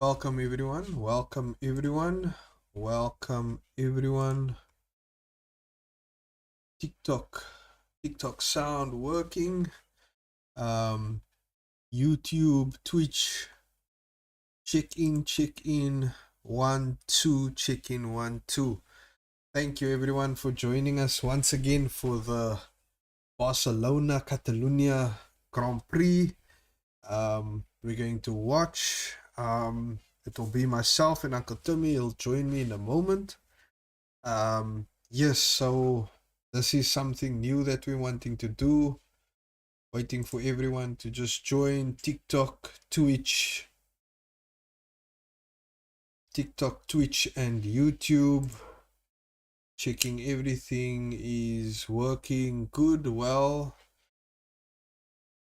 Welcome everyone. Welcome everyone. Welcome everyone. TikTok. TikTok sound working. YouTube, Twitch. Check in, check in. 1 2 check in 1 2. Thank you everyone for joining us once again for the Barcelona-Catalunya Grand Prix. We're going to watch. It will be myself and Uncle Timmy. He'll join me in a moment. Yes, so this is something new that we're wanting to do. Waiting for everyone to just join TikTok, Twitch, and YouTube. Checking everything is working good, well.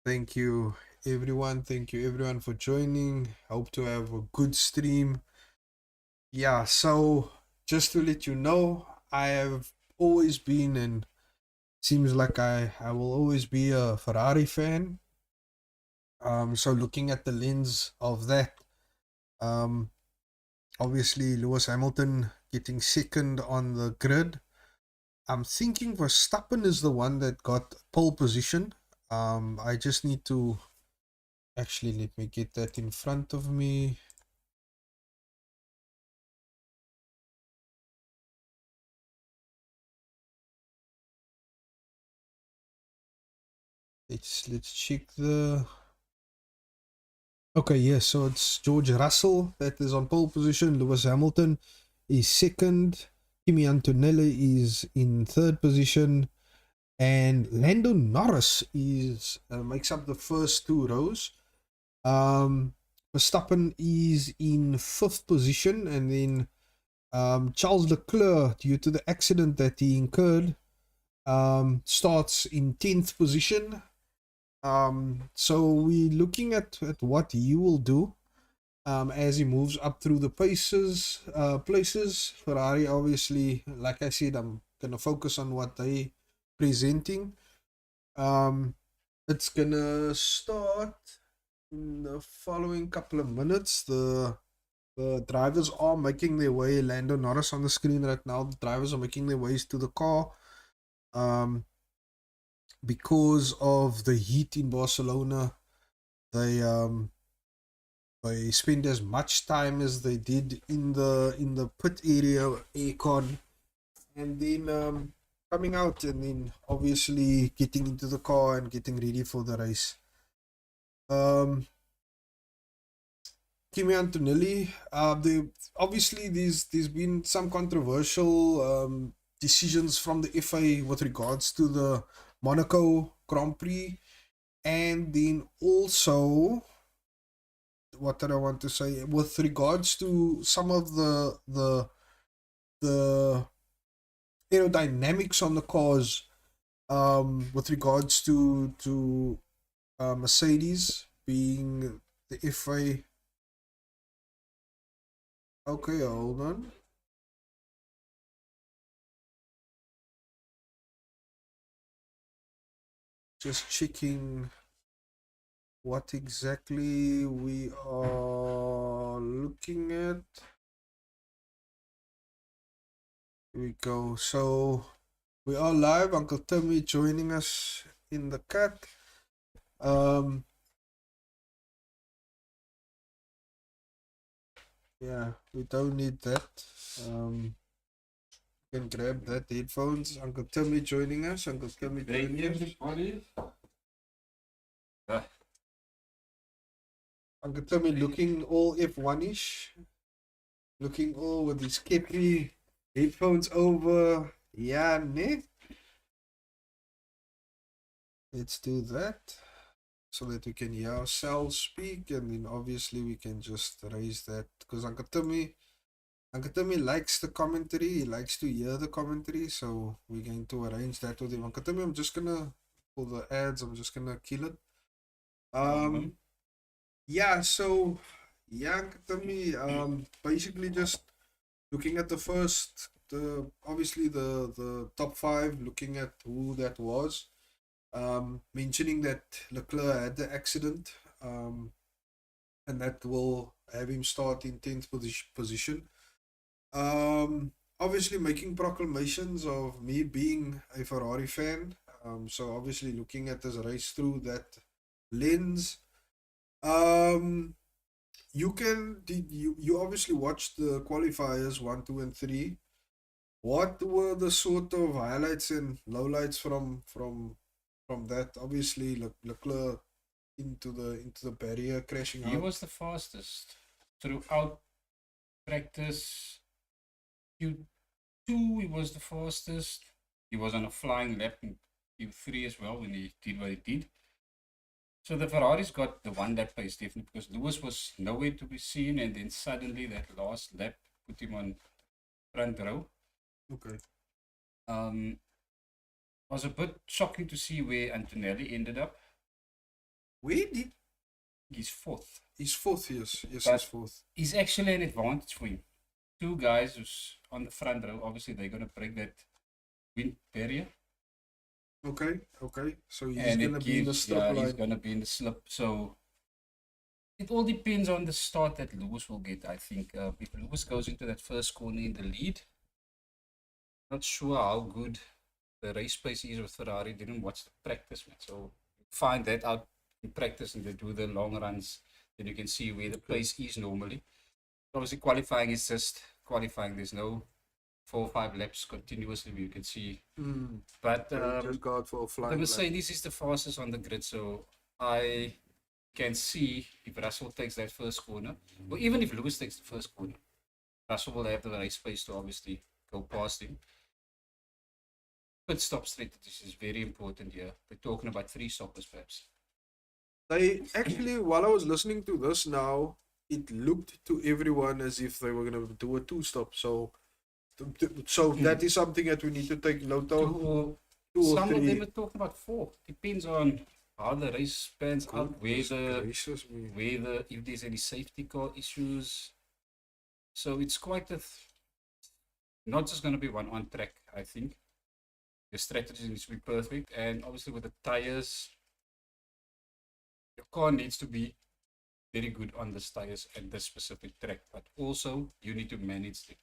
Thank you everyone. Thank you everyone for joining. Hope to have a good stream. Yeah, so just to let you know, I have always been and seems like I will always be a Ferrari fan. So looking at the lens of that, obviously Lewis Hamilton getting second on the grid. I'm thinking Verstappen is the one that got pole position. I just need to actually let me get that in front of me. Let's check the. Okay, yes, so it's George Russell that is on pole position. Lewis Hamilton is second. Kimi Antonelli is in third position. And Lando Norris is makes up the first two rows. Verstappen is in fifth position. And then Charles Leclerc, due to the accident that he incurred, starts in 10th position. So we're looking at what he will do as he moves up through the places. Ferrari, obviously, like I said, I'm gonna focus on what they presenting. It's gonna start in the following couple of minutes. The drivers are making their way. Lando Norris on the screen right now. The drivers are making their ways to the car. Because of the heat in Barcelona, they spend as much time as they did in the pit area, aircon, and then coming out, and then obviously getting into the car and getting ready for the race. Kimi Antonelli, obviously there's been some controversial decisions from the FA with regards to the Monaco Grand Prix, and then also what did I want to say with regards to some of the aerodynamics on the cars, with regards to Mercedes being the FA. Okay, hold on. Just checking what exactly we are looking at. Here we go. So we are live. Uncle Timmy joining us in the cut. Yeah, we don't need that. You can grab that headphones. Uncle Timmy joining us. Uncle Timmy joining us. Uncle Timmy looking all F1-ish. Looking all with his kepi headphones over. Yeah, ne? Let's do that so that we can hear ourselves speak, and then obviously we can just raise that because Uncle Timmy likes the commentary. He likes to hear the commentary, so we're going to arrange that with him. Uncle Timmy, I'm just gonna pull the ads. I'm just gonna kill it. Yeah. So yeah, Uncle Timmy. Basically just looking at obviously the top five. Looking at who that was. Mentioning that Leclerc had the accident. and that will have him start in 10th position. Obviously, making proclamations of me being a Ferrari fan. So obviously, looking at this race through that lens. Um, you obviously watched the qualifiers 1, 2, and 3. What were the sort of highlights and lowlights from that? Obviously, Leclerc into the barrier, crashing He out. was the fastest throughout practice. Q2, he was the fastest. He was on a flying lap in Q3 as well when he did what he did. So the Ferraris got the one lap pace definitely because Lewis was nowhere to be seen, and then suddenly that last lap put him on front row. Okay. Was a bit shocking to see where Antonelli ended up. Where did He's fourth. he's fourth? Yes, yes, But he's fourth. he's actually an advantage for him. Two guys who's on the front row, obviously they're gonna break that wind barrier. Okay, okay. So he's And gonna it be in the gives, strip yeah, he's line. gonna be in the slip. So it all depends on the start that Lewis will get. I think if Lewis goes into that first corner in the lead, not sure how good the race pace is with Ferrari. Didn't watch the practice, man. So find that out in practice and they do the long runs. Then you can see where the pace is normally. Obviously, qualifying is just qualifying. There's no 4 or 5 laps continuously where you can see. But They just go out for a the flying lap. Mercedes is the fastest on the grid, so I can see if Russell takes that first corner, or even if Lewis takes the first corner, Russell will have the race pace to obviously go past him. Pit stop strategy is very important here. They're talking about 3 stoppers perhaps. They actually, while I was listening to this now, it looked to everyone as if they were gonna do a 2-stop. So that is something that we need to take note of. 2 or 3. Some of them are talking about 4. Depends on how the race pans out, if there's any safety car issues. So it's quite not just going to be one on track, I think. The strategy needs to be perfect, and obviously with the tires, your car needs to be very good on the tires at this specific track, but also you need to manage them.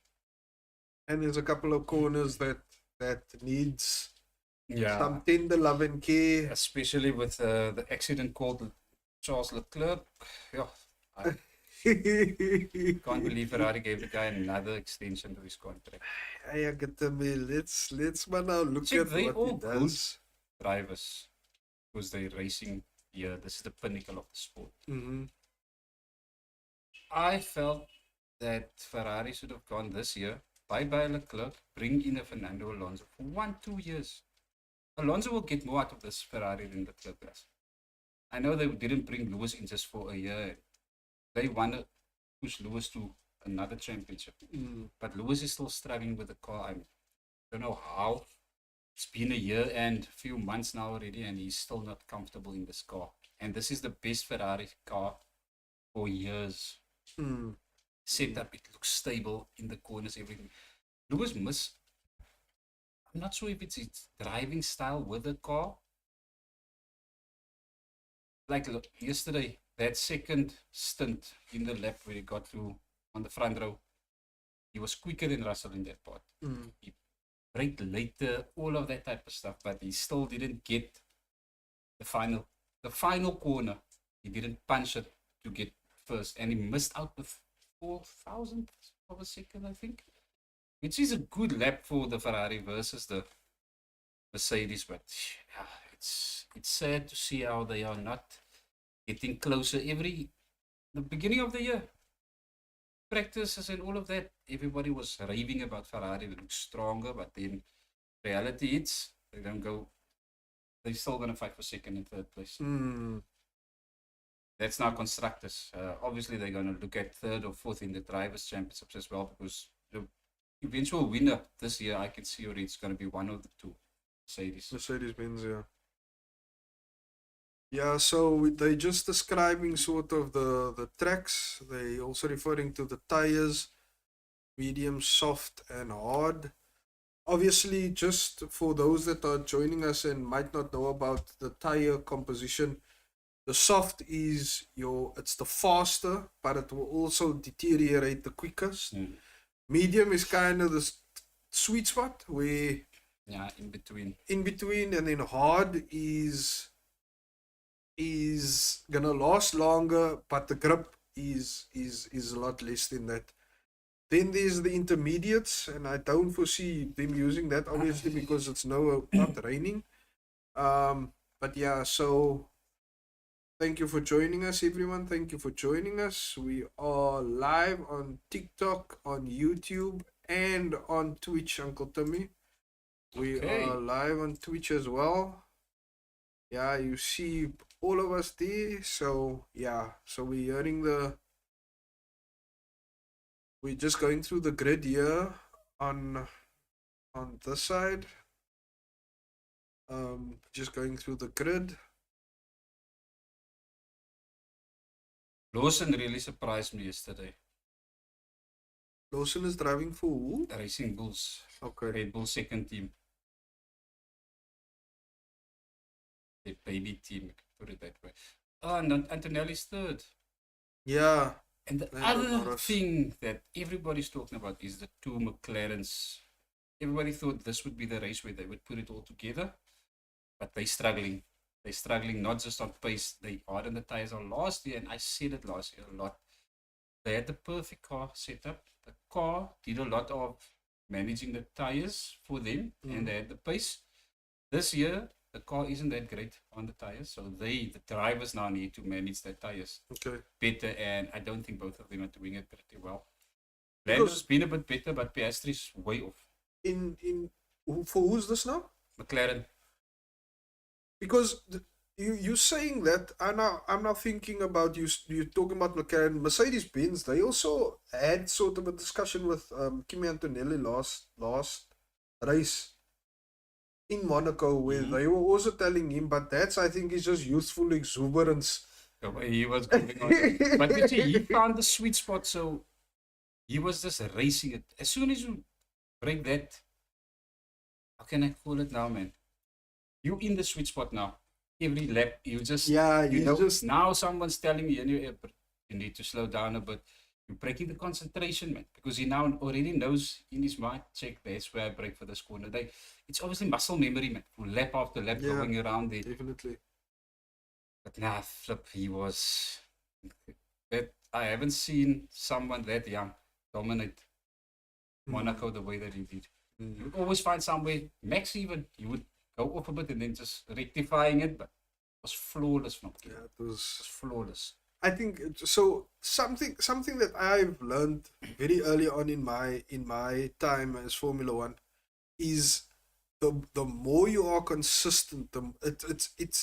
And there's a couple of corners that needs Yeah, some tender love and care. especially with the accident called Charles Leclerc. Yeah, I can't believe Ferrari gave the guy another extension to his contract. I get them. Let's now look See, at they what all he does. good drivers because they're racing here. This is the pinnacle of the sport. I felt that Ferrari should have gone this year. Bye-bye Leclerc, bring in a Fernando Alonso for 1-2 years. Alonso will get more out of this Ferrari than Leclerc does. I know they didn't bring Lewis in just for a year. They want to push Lewis to another championship. But Lewis is still struggling with the car. I don't know how. It's been a year and a few months now already, and he's still not comfortable in this car. And this is the best Ferrari car for years. Setup, it looks stable in the corners, everything. Lewis I'm not sure if it's his driving style with the car. Like look, yesterday, that second stint in the lap where he got to on the front row, he was quicker than Russell in that part. He braked later, all of that type of stuff, but he still didn't get the final corner. He didn't punch it to get first, and he missed out with 4,000 of a second, I think, which is a good lap for the Ferrari versus the Mercedes. But yeah, it's sad to see how they are not getting closer the beginning of the year. Practices and all of that, everybody was raving about Ferrari. They look stronger, but then reality hits. They don't go. They're still going to fight for second and third place. That's now constructors. Obviously, they're going to look at third or fourth in the drivers' championships as well, because the eventual winner this year, I can see already it's going to be one of the two Mercedes-Benz, yeah. Yeah, so they just describing sort of the tracks. They also referring to the tires, medium, soft, and hard. Obviously, just for those that are joining us and might not know about the tire composition, The soft is it's the faster, but it will also deteriorate the quickest. Medium is kind of the sweet spot where in between. And then hard is gonna last longer, but the grip is a lot less than that. Then there's the intermediates, and I don't foresee them using that obviously because it's not raining. But yeah, so thank you for joining us, everyone. Thank you for joining us. We are live on TikTok, on YouTube, and on Twitch, Uncle Tommy. We are live on Twitch as well. Yeah, you see all of us there. So yeah, so we're just going through the grid here on this side. Just going through the grid. Lawson really surprised me yesterday. Lawson is driving for who? Racing Bulls. Okay. Red Bull second team. The baby team, put it that way. Oh, and Antonelli's third. Yeah. And the other thing that everybody's talking about is the two McLarens. Everybody thought this would be the race where they would put it all together, but they're struggling. They're struggling not just on pace, they hard on the tires on last year, and I said it last year a lot. They had the perfect car set up. The car did a lot of managing the tires for them, and they had the pace. This year, the car isn't that great on the tires, so the drivers now need to manage their tires better, and I don't think both of them are doing it pretty well. Lando's been a bit better, but Piastri's way off. For who's this now? McLaren. Because you saying that, I'm now thinking about you're talking about McLaren. Mercedes-Benz, they also had sort of a discussion with Kimi Antonelli last race in Monaco, where they were also telling him, but that's, I think, is just youthful exuberance. He was going on. But you see, he found the sweet spot, so he was just racing it. As soon as you break that, how can I call it now, man? You in the sweet spot now. Every lap, you just, now someone's telling you, you need to slow down a bit. You're breaking the concentration, man, because he now already knows in his mind, check, that's where I break for this corner. It's obviously muscle memory, man, for lap after lap going around there. Definitely. But nah, flip, he was, I haven't seen someone that young dominate Monaco the way that he did. You would always find somewhere, Max even, you would go off a bit and then just rectifying it, but it was flawless from him. Yeah, it was flawless. I think so. Something that I've learned very early on in my time as Formula One is the more you are consistent, it's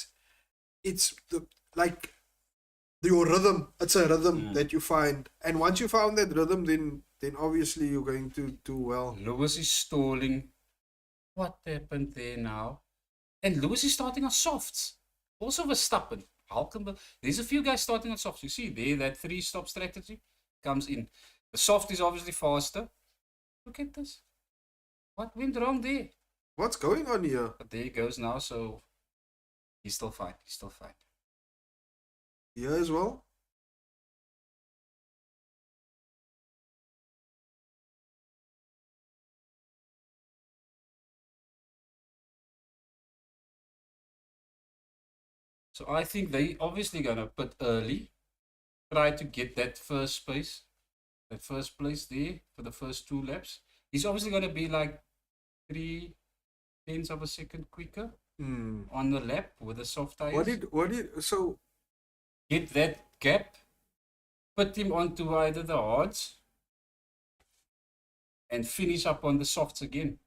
your rhythm. It's a rhythm that you find, and once you found that rhythm, then obviously you're going to do well. Lewis is stalling. What happened there now? And Lewis is starting on softs. Also Verstappen. There's a few guys starting on softs. You see there, that 3-stop strategy comes in. The soft is obviously faster. Look at this. What went wrong there? What's going on here? But there he goes now, so he's still fine. He's still fine. Here as well? So I think they obviously gonna put early, try to get that first place there for the first 2 laps. He's obviously gonna be like 3/10 of a second quicker on the lap with the soft tires. So get that gap, put him onto either the hards, and finish up on the softs again.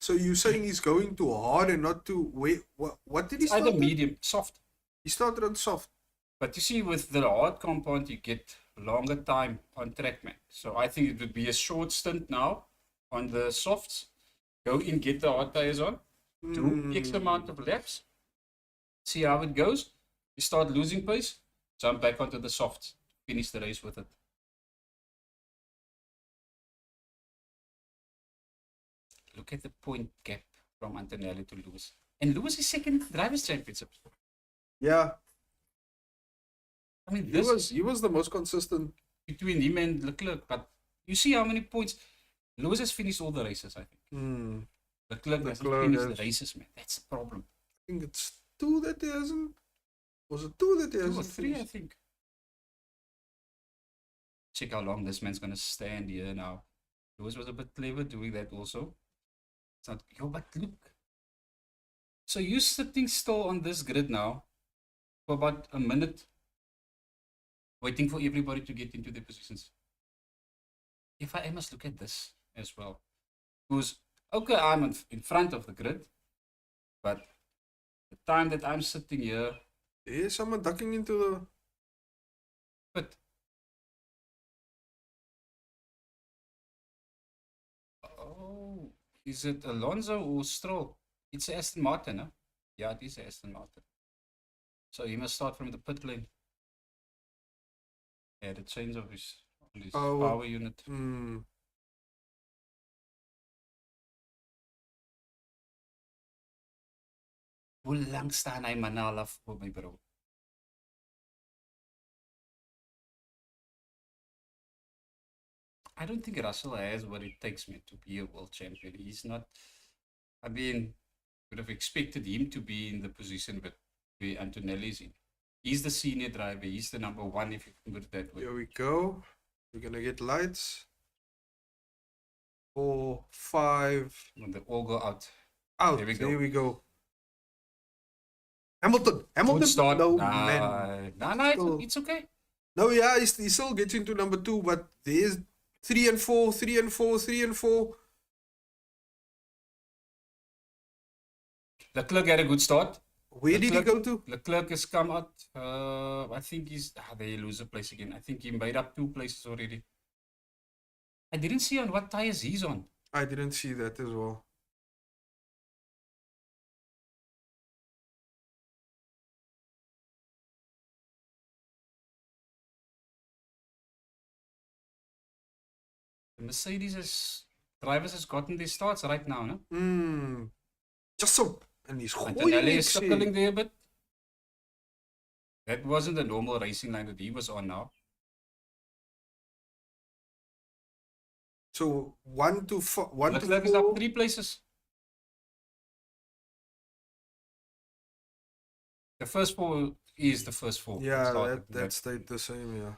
So you're saying he's going too hard and not too wait? What did he start? Either medium, soft. He started on soft. But you see, with the hard compound, you get longer time on track, man. So I think it would be a short stint now on the softs. Go in, get the hard tires on, do X amount of laps, see how it goes. You start losing pace, jump back onto the softs, finish the race with it. Look at the point gap from Antonelli to Lewis. And Lewis is second drivers' championship. Yeah, I mean, he this was the most consistent. between him and Leclerc, but you see how many points Lewis has finished all the races. I think Hmm. Leclerc hasn't Leclerc finished the has, races, man. That's the problem. I think it's 2 that he hasn't. Was it 2 that he 2 or hasn't 3, I finished? think. Check how long this man's gonna stand here now. Lewis was a bit clever doing that also. It's not, yo, but look. So you're sitting still on this grid now for about a minute, waiting for everybody to get into their positions. If I must look at this as well, because okay, I'm in front of the grid, but the time that I'm sitting here, There's someone ducking into the. but oh, is it Alonso or Stroll? It's Aston Martin, huh? Yeah, it is Aston Martin. So he must start from the pit lane. Yeah, the change of his on his power unit. Hmm. Hoe lang staan hy Manala voor my bro? I don't think Russell has what it takes, man, to be a world champion. He's not. I mean, would have expected him to be in the position but where Antonelli's in. He's the senior driver. He's the number one, if you can put it that way. Here we go. We're gonna get lights. 4, 5. When they all go out. Out. There we go. Hamilton. Good start. No, nah, man. Nah, it's okay. No, yeah, he still gets into number 2, but there's 3 and 4, 3 and 4, 3 and 4. Leclerc had a good start. Where did he go to? Leclerc has come out. I think he's. They lose a place again. I think he made up 2 places already. I didn't see on what tires he's on. I didn't see that as well. The Mercedes drivers has gotten their starts right now, no? Just so. And he's Antonelli is circling there a bit. That wasn't the normal racing line that he was on now. So 1 to 4. Leclerc is up 3 places. The first 4 is the first 4. Yeah, that stayed the same, yeah.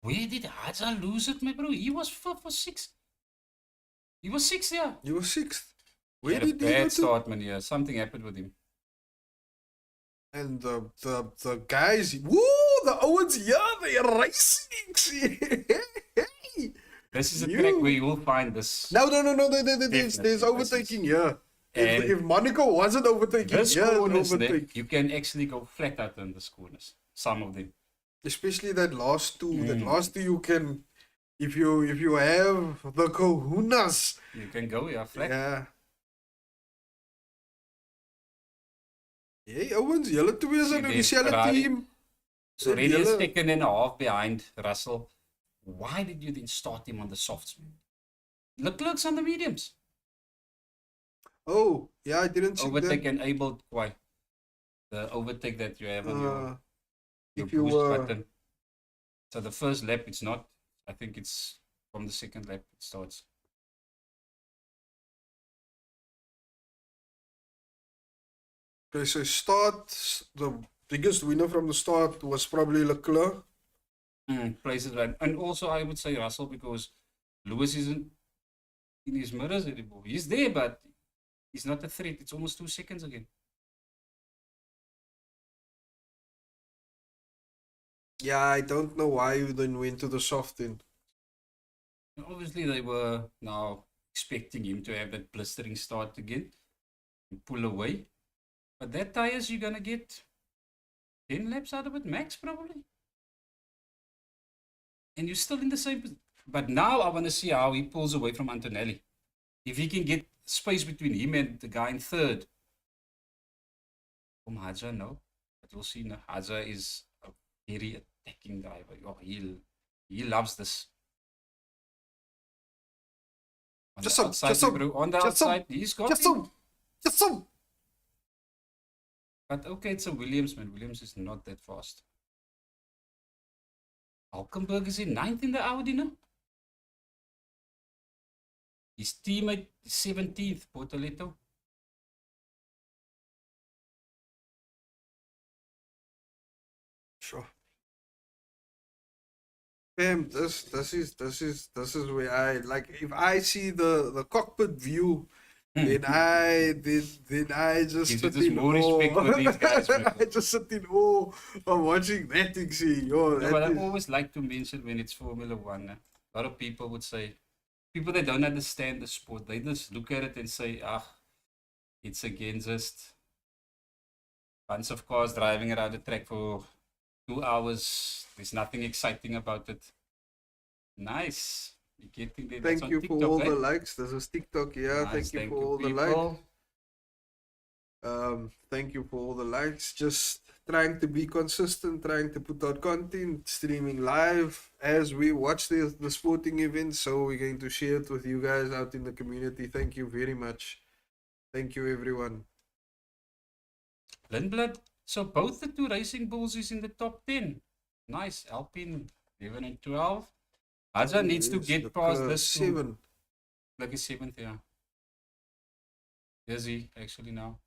Where did Hadza lose it, my bro? He was 5th or 6th. He was 6th, yeah. He was 6th. Where He had did a he go bad to? start, man. Yeah, something happened with him. And the guys, woo, the Owens, yeah, they're racing. This is a track where you will find this. No, there's overtaking here. If Monaco wasn't overtaking, this yeah, corners, you can actually go flat out in this corners. Some of them. Especially that last 2. That last 2 you can, if you have the kahunas. You can go, yeah, flat. Yeah. Hey, Owens, julle twee is in dieselfde team. So already a second and a half behind Russell. Why did you then start him on the softs, man? Leclerc's on the mediums. Oh, yeah, I didn't see overtake that. enabled, why? The overtake that you have on your if you boost button. So the first lap, it's not. I think it's from the second lap it starts. Okay, so the biggest winner from the start was probably Leclerc. Places right. And also I would say Russell, because Lewis isn't in his mirrors anymore. He's there, but he's not a threat. It's almost 2 seconds again. Yeah, I don't know why you then went to the soft end. Obviously, they were now expecting him to have that blistering start again and pull away. But that tires, you're going to get 10 laps out of it, max probably. And you're still in the same position. But now I want to see how he pulls away from Antonelli. If he can get space between him and the guy in third. Hadza, no. But we'll see now. Hadza is a very attacking driver. Oh, he loves this. On the outside, he's got him. Just some. But okay, it's a Williams, man. Williams is not that fast. Hulkenberg is in 9th in the Audi now. His teammate is 17th, Portoletto. Sure. Fam, this is where I like. If I see the cockpit view, then I just Gives sit you just in more respect awe. for these guys, man. I just sit in awe of watching that thing. See, yo, Yeah, but I that is. always like to mention when it's Formula One. A lot of people would say, people that don't understand the sport, they just look at it and say, ah, it's again just bunch of cars driving around the track for 2 hours. There's nothing exciting about it. Nice. You're getting there. That's Thank on you for TikTok, all eh? the likes. This is TikTok. Yeah, Nice, thank you for all the likes. people. Thank you for all the likes. Just trying to be consistent, trying to put out content, streaming live as we watch the sporting events. So we're going to share it with you guys out in the community. Thank you very much. Thank you, everyone. Lindblad. So both the two Racing Bulls is in the top 10. Nice. Alpine 11 and 12. Haja needs to Yes, get past this 7. like a 7th, yeah. Is he actually now?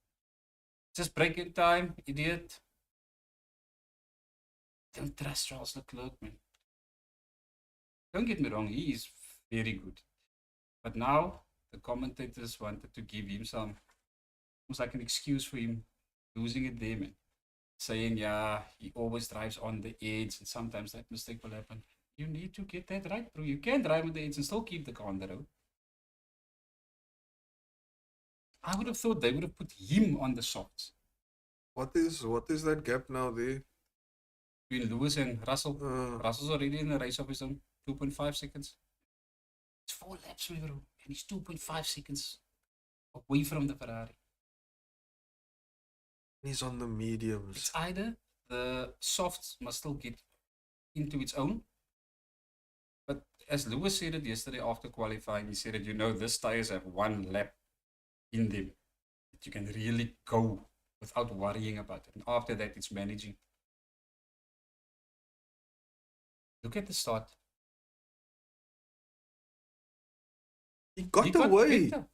Just break-in time, idiot. Don't trust Charles Leclerc, man. Don't get me wrong, he is very good. But now the commentators wanted to give him some, almost like an excuse for him losing it there, man. Saying, yeah, he always drives on the edge and sometimes that mistake will happen. You need to get that right, bro. You can drive on the edge and still keep the car on the road. I would have thought they would have put him on the softs. What is that gap now there? Between Lewis and Russell. Russell's already in the race of his own. 2.5 seconds. It's 4 laps, bro. And he's 2.5 seconds away from the Ferrari. He's on the mediums. It's either the softs must still get into its own. But as Lewis said it yesterday after qualifying, he said that, this tires have 1 lap in them. That you can really go without worrying about it. And after that, it's managing. Look at the start. He got away. Better.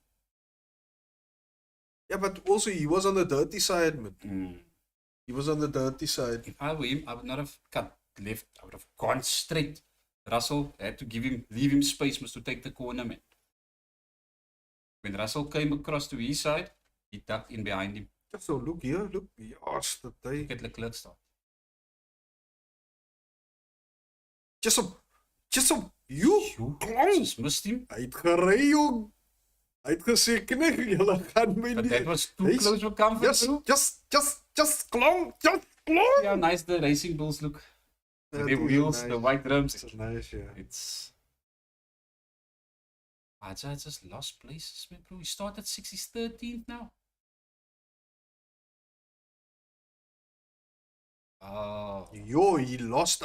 Yeah, but also he was on the dirty side, man. He was on the dirty side. If I were him, I would not have cut left. I would have gone straight. Russell had to leave him space, must to take the corner, man. When Russell came across to his side, he ducked in behind him. So look here, look. Yes, the day. Look at Leclerc start. Just you klong. Just missed him. Hy het gery, jong. Hy het gesê, "Knig, julle gaan my But nie." that was too close for comfort, bro. Just klong. See how nice the Racing Bulls look. That The is wheels, nice. the white rims. It's nice, yeah. It's... Aja just lost places, man, bro. He started 6th, he's 13th now. Oh. Yo, he lost.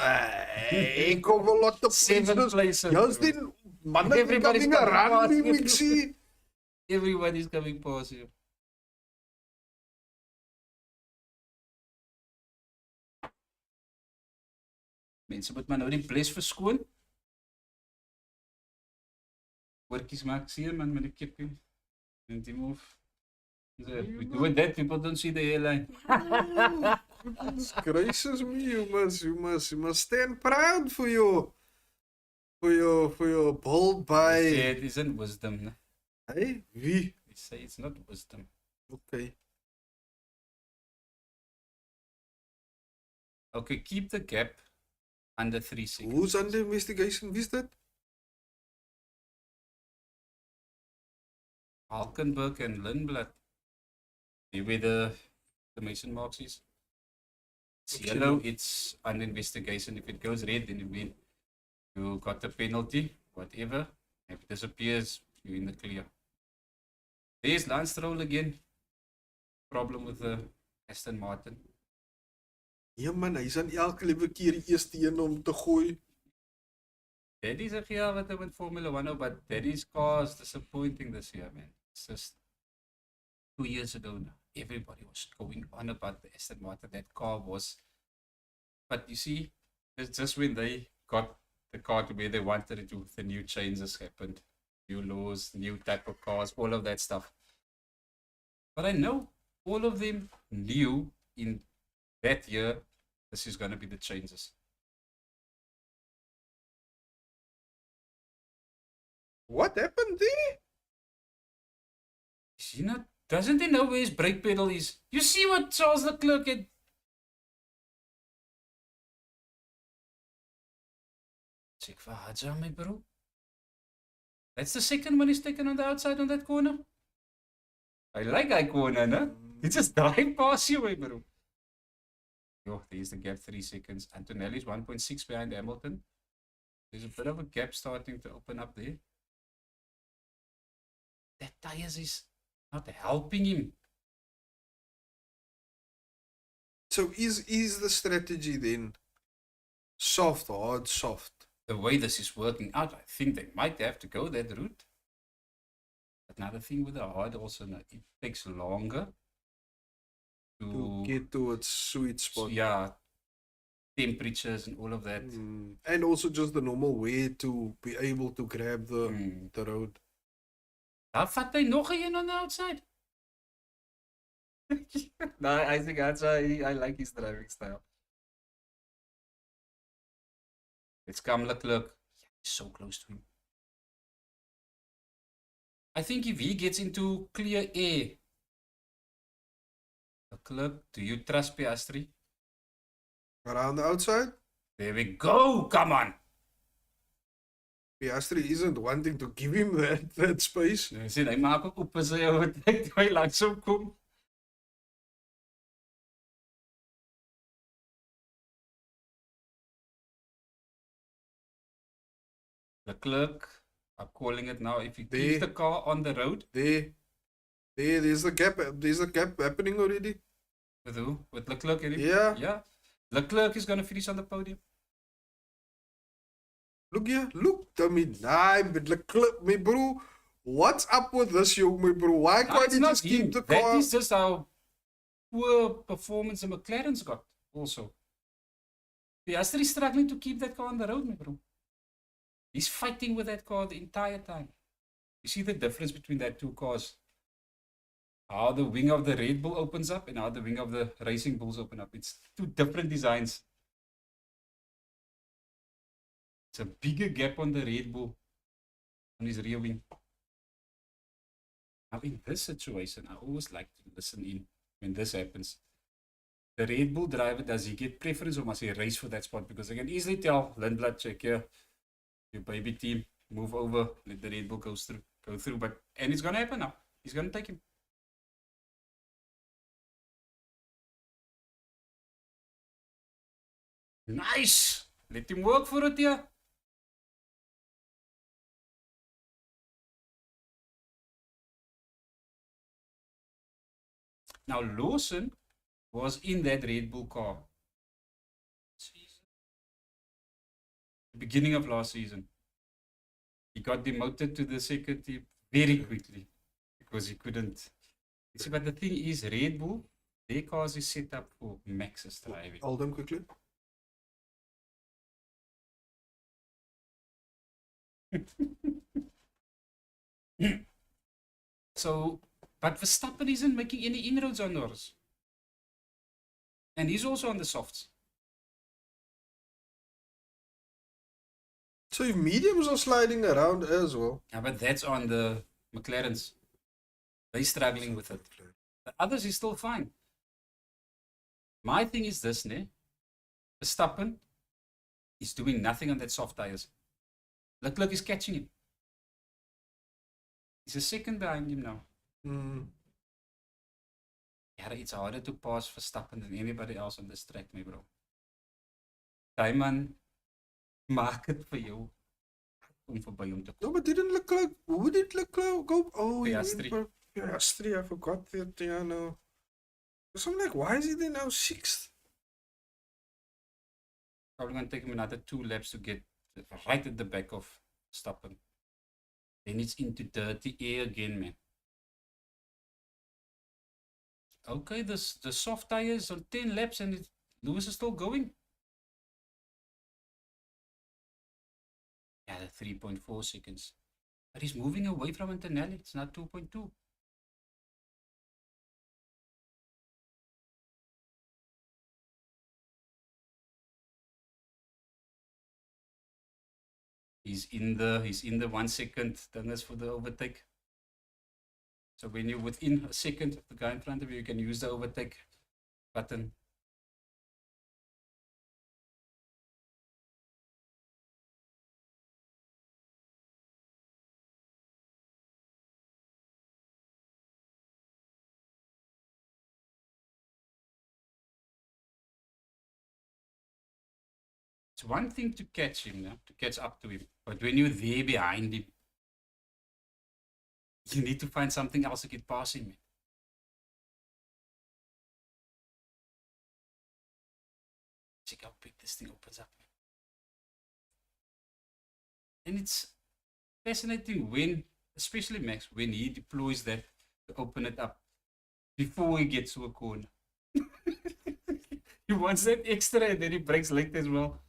He kom a lot of 7 places. Justin, man, Everybody's coming coming around past me, you. Mixie. Everybody's coming past you. Mense moet maar nou die bles verskoon. Workies maak seer, man, met die kippie. En die move. We doing that, people don't see the hairline. It's crisis me. You must stand proud for your bold by. They say it isn't wisdom. Ne? Hey, wie? They say it's not wisdom. Okay. Okay, keep the gap under 3 seconds. Who's under investigation? Wie's dit? Hulkenberg and Lindblad. See where the Mason marks is. It's yellow, it's under investigation. If it goes red, then you win. You got the penalty, whatever. If it disappears, you're in the clear. There's Lance Stroll again. Problem with the Aston Martin. Ja man, hy's aan elke liewe keer die eerste een om te gooi. That is a year what I went Formula 1, but that is cause disappointing this year, man. It's just 2 years ago now. everybody was going on about the Aston Martin. That car was, but you see, it's just when they got the car to where they wanted it to, the new changes happened, new laws, new type of cars, all of that stuff. But I know all of them knew in that year this is going to be the changes. What happened there? Is he not? Doesn't he know where his brake pedal is? You see what Charles Leclerc had? Check for Haja, my bro. That's the second one he's taken on the outside on that corner. I like that corner, no? He just dive past you, my bro. Yo, there's the gap, 3 seconds. Antonelli's 1.6 behind Hamilton. There's a bit of a gap starting to open up there. That tires is not helping him. So is the strategy then soft, hard, soft? The way this is working out, I think they might have to go that route. Another thing with the hard also, it takes longer To get to its sweet spot. Yeah, temperatures and all of that. And also just the normal way to be able to grab the road. Daar vat hy nog een on the outside. No, I think I like his driving style. Let's come, Leclerc. Yeah, he's so close to him. I think if he gets into clear air, Leclerc, do you trust Piastri? Around the outside? There we go. Come on. Piastri isn't wanting to give him that space. Hy sê hy maak ook op sy overtake toe hy langs hom kom. Leclerc, I'm calling it now. If he keeps the car on the road. There's a gap. There's a gap happening already. With who? With Leclerc? Yeah. Yeah. Leclerc is going to finish on the podium. Look here. Look. Tell me, nah, but Leclerc, my bro. What's up with this young, my bro? Why can't he just keep the car? That is just how poor performance the McLaren's got also. Piastri is struggling to keep that car on the road, my bro. He's fighting with that car the entire time. You see the difference between that two cars? How the wing of the Red Bull opens up and how the wing of the Racing Bulls open up. It's two different designs. It's a bigger gap on the Red Bull on his rear wing. Now in this situation, I always like to listen in when this happens. The Red Bull driver, does he get preference or must he race for that spot? Because I can easily tell Lindblad, check here, your baby team, move over, let the Red Bull go through. But and it's gonna happen now. He's gonna take him. Nice! Let him work for it here. Now Lawson was in that Red Bull car. The beginning of last season. He got demoted to the second team very quickly because he couldn't. You see, but the thing is, Red Bull, their cars is set up for Max's driving. Hold them quickly. So, but Verstappen isn't making any inroads on Norris. And he's also on the softs. So if mediums are sliding around as well. Yeah, but that's on the McLarens. They're struggling with it. The others is still fine. My thing is this, ne? Verstappen is doing nothing on that soft tires. Leclerc is catching him. He's a second behind him now. Yeah, it's harder to pass Verstappen than anybody else on this track, my bro. Diamond, maak het vir jou om verby hom te kom. No, but didn't Leclerc? Who did Leclerc go? Oh, Piastri. Piastri, I forgot that. Yeah, no. So I'm like, why is he there now 6th? Probably going to take him another 2 laps to get right at the back of Verstappen. Then it's into dirty air again, man. Okay, the soft tires on 10 laps and Lewis is still going. Yeah, the 3.4 seconds. But he's moving away from Antonelli. It's not 2.2. He's in the 1 second thing for the overtake. So when you're within a second of the guy in front of you, you can use the overtake button. It's one thing to catch him, to catch up to him. But when you're there behind him, you need to find something else to get past him. Check how big this thing opens up. And it's fascinating when, especially Max, when he deploys that to open it up before he gets to a corner. He wants that extra and then he breaks late as well.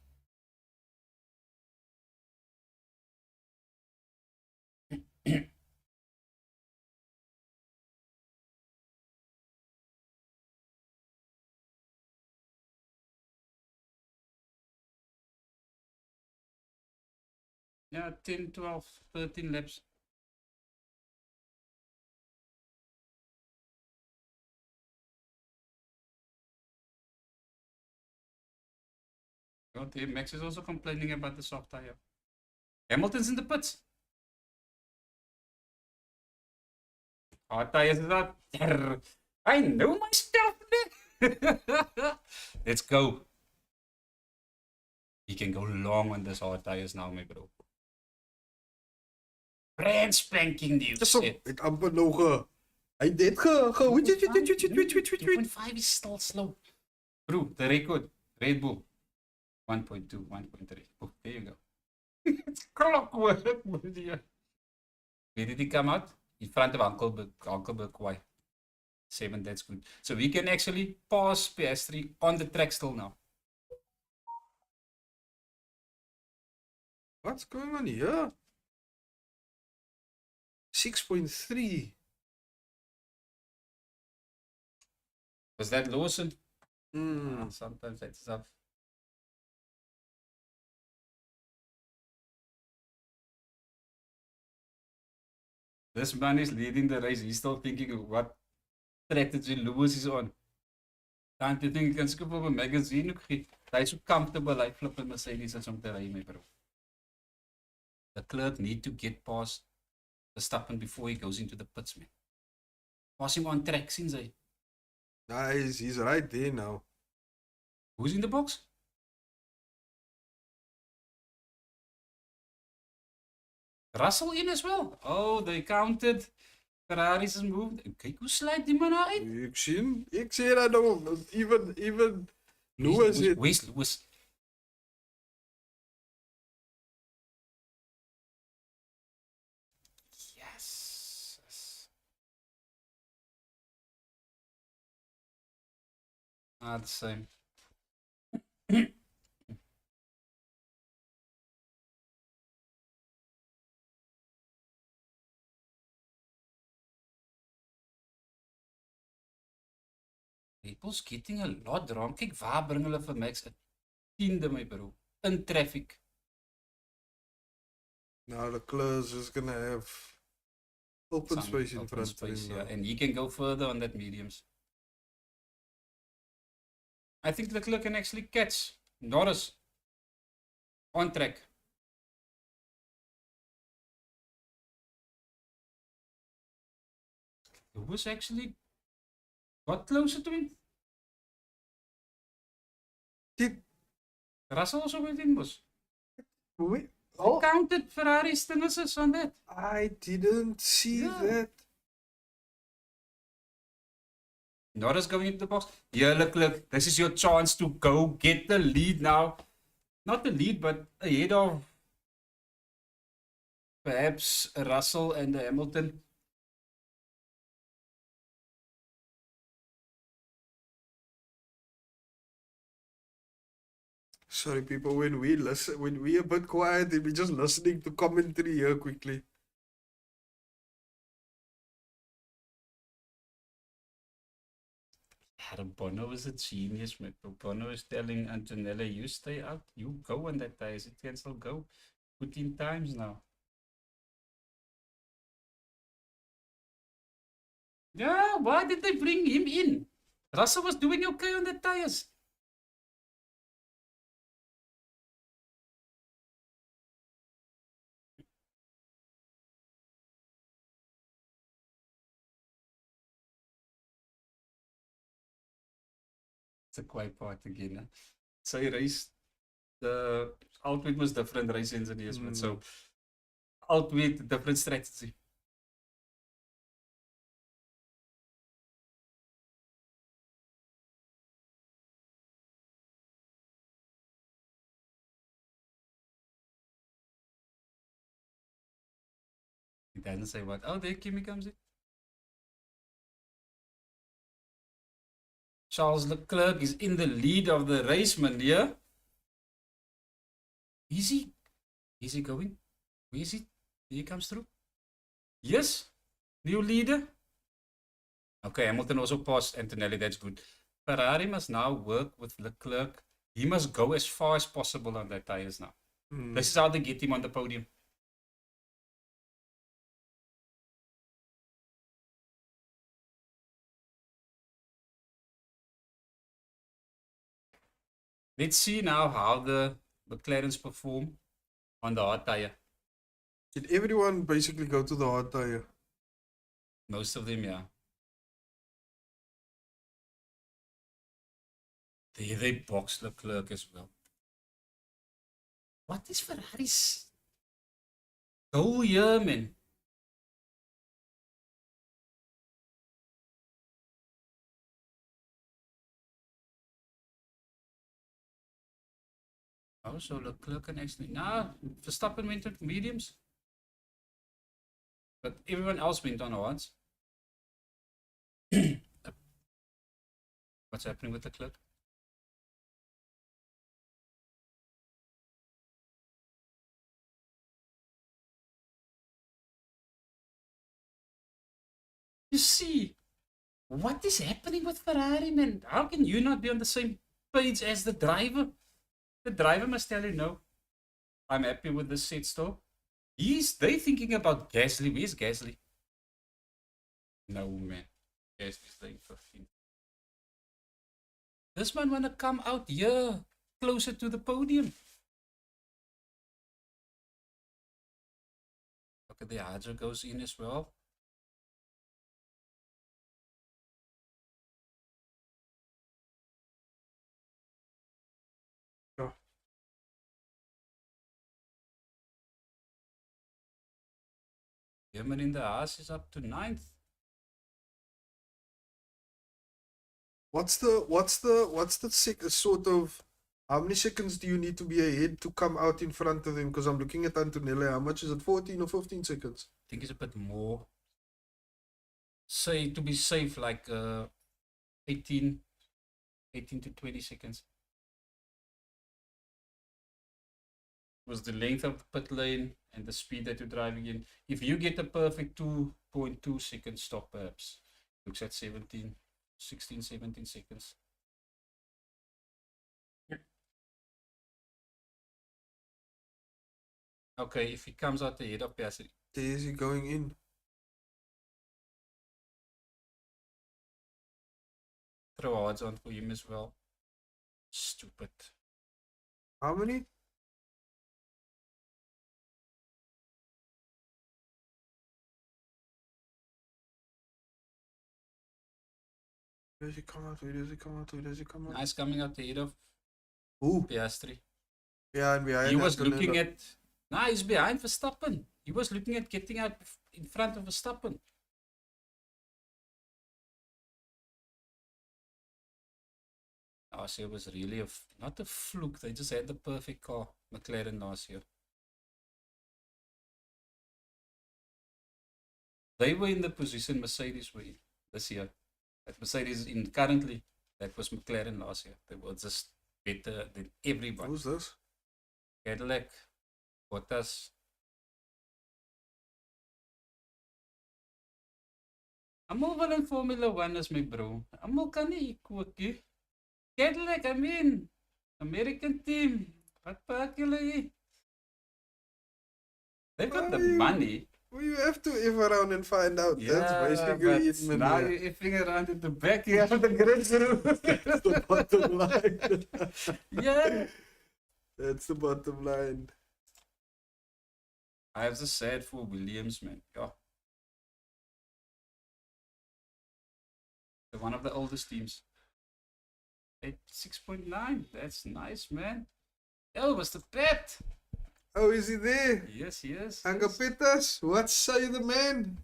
Yeah, 10, 12, 13 laps. God, Max is also complaining about the soft tire. Hamilton's in the pits. Hard tires is out. I know my stuff. Let's go. He can go long on this hard tires now, my bro. Brand spanking new set. Ek amper nou hy het which 2.5 is still slow. Bro, the record. Red Bull. 1.2, 1.3. Oh, there you go. It's clockwork. Where did he come out? In front of Uncle Burkwai. 7, that's good. So we can actually pass Piastri on the track still now. What's going on here? 6.3. Was that Lawson? Mm. Sometimes that's tough. This man is leading the race. He's still thinking of what strategy Lewis is on. Time to think, can scoop op 'n magazine ook gee. Hy's so comfortable, hy flip 'n Mercedes as om te ry, my bro. The clerk need to get past Verstappen before he goes into the pits, man. Pass him on track, since hy. Nice, he's right there now. Who's in the box? Russell in as well. Oh, they counted. Ferrari's is moved. Kyk hoe sluit die man nou uit. Ek sê dat nou, even Lewis het. Where's Lewis? Yes. Ah, the same. People's getting a lot wrong. Kyk, waar bring hulle vir Max 'n 10de, my bro? In traffic. Now the close is gonna have open space in front of him. Yeah, and he can go further on that mediums. I think Leclerc can actually catch Norris on track. Lewis actually got closer to him. Did Russell also within was. wait? Oh. Counted Ferrari's thingises on that. I didn't see that. Norris going into the box. Here, Leclerc, this is your chance to go get the lead now. Not the lead, but ahead of perhaps Russell and Hamilton. Sorry, people. When we listen, when we a bit quiet, we just listening to commentary here quickly. Bono is a genius, man. Bono is telling Antonella, you stay out, you go on that tires. It can still go 14 times now. Yeah, why did they bring him in? Russell was doing okay on the tires. It's a quiet part again. Huh? So he raced the Outwit was different race engineers, but so Outwit different strategy. He doesn't say what. Oh, there Kimi comes in. Charles Leclerc is in the lead of the race, man. Yeah. Is he? Is he going? Where is he? He comes through. Yes. New leader. Okay, Hamilton also passed Antonelli. That's good. Ferrari must now work with Leclerc. He must go as far as possible on that tires now. This is how they get him on the podium. Let's see now how the McLarens perform on the hard tire. Did everyone basically go to the hard tire? Most of them, yeah. They boxed Leclerc as well. What is Ferrari's goal here, man? Oh, so Leclerc can actually... Nah, Verstappen went on mediums. But everyone else went on hards. What's happening with Leclerc? You see, what is happening with Ferrari, man? How can you not be on the same page as the driver? The driver must tell you, no, I'm happy with this set stop. They thinking about Gasly. Where's Gasly? No, man. Gasly's playing 15. This man wanna come out here, closer to the podium. Look at the Hydra goes in as well. Yeah. German in the Haas is up to 9th. What's the sort of, how many seconds do you need to be ahead to come out in front of them? Because I'm looking at Antonella. How much is it? 14 or 15 seconds? I think it's a bit more. Say to be safe, like 18 to 20 seconds. Was the length of the pit lane and the speed that you're driving in. If you get a perfect 2.2 second stop, perhaps looks at 16, 17 seconds. Okay, if he comes out ahead of Piastri. There is he going in. Throw odds on for him as well. Stupid. How many? Where does he come out? Where does he come out? Where does he come out? Nice coming out ahead of Who? Piastri. Yeah, and behind He was Antonella. looking at... Nah, he's behind Verstappen. He was looking at getting out in front of Verstappen. Last year was really not a fluke. They just had the perfect car, McLaren last year. They were in the position Mercedes were in this year. That Mercedes is in currently, that was McLaren last year. They were just better than everyone. Who's this? Cadillac, Bottas. Almal wil in Formula 1 as my bro. Almal kan nie kook nie. Cadillac, I mean, American team. Wat pak julle hier? They've got the money. Well, you have to if around and find out. That's basically it, man. Now you're effing around at the back here of the grid through. That's the bottom line. Yeah. That's the bottom line. I have the sad for Williams, man. Yeah. They're one of the oldest teams. 6.9. That's nice, man. Oh, was the pet? Oh, is he there? Yes, yes. Angapitas, what say the man?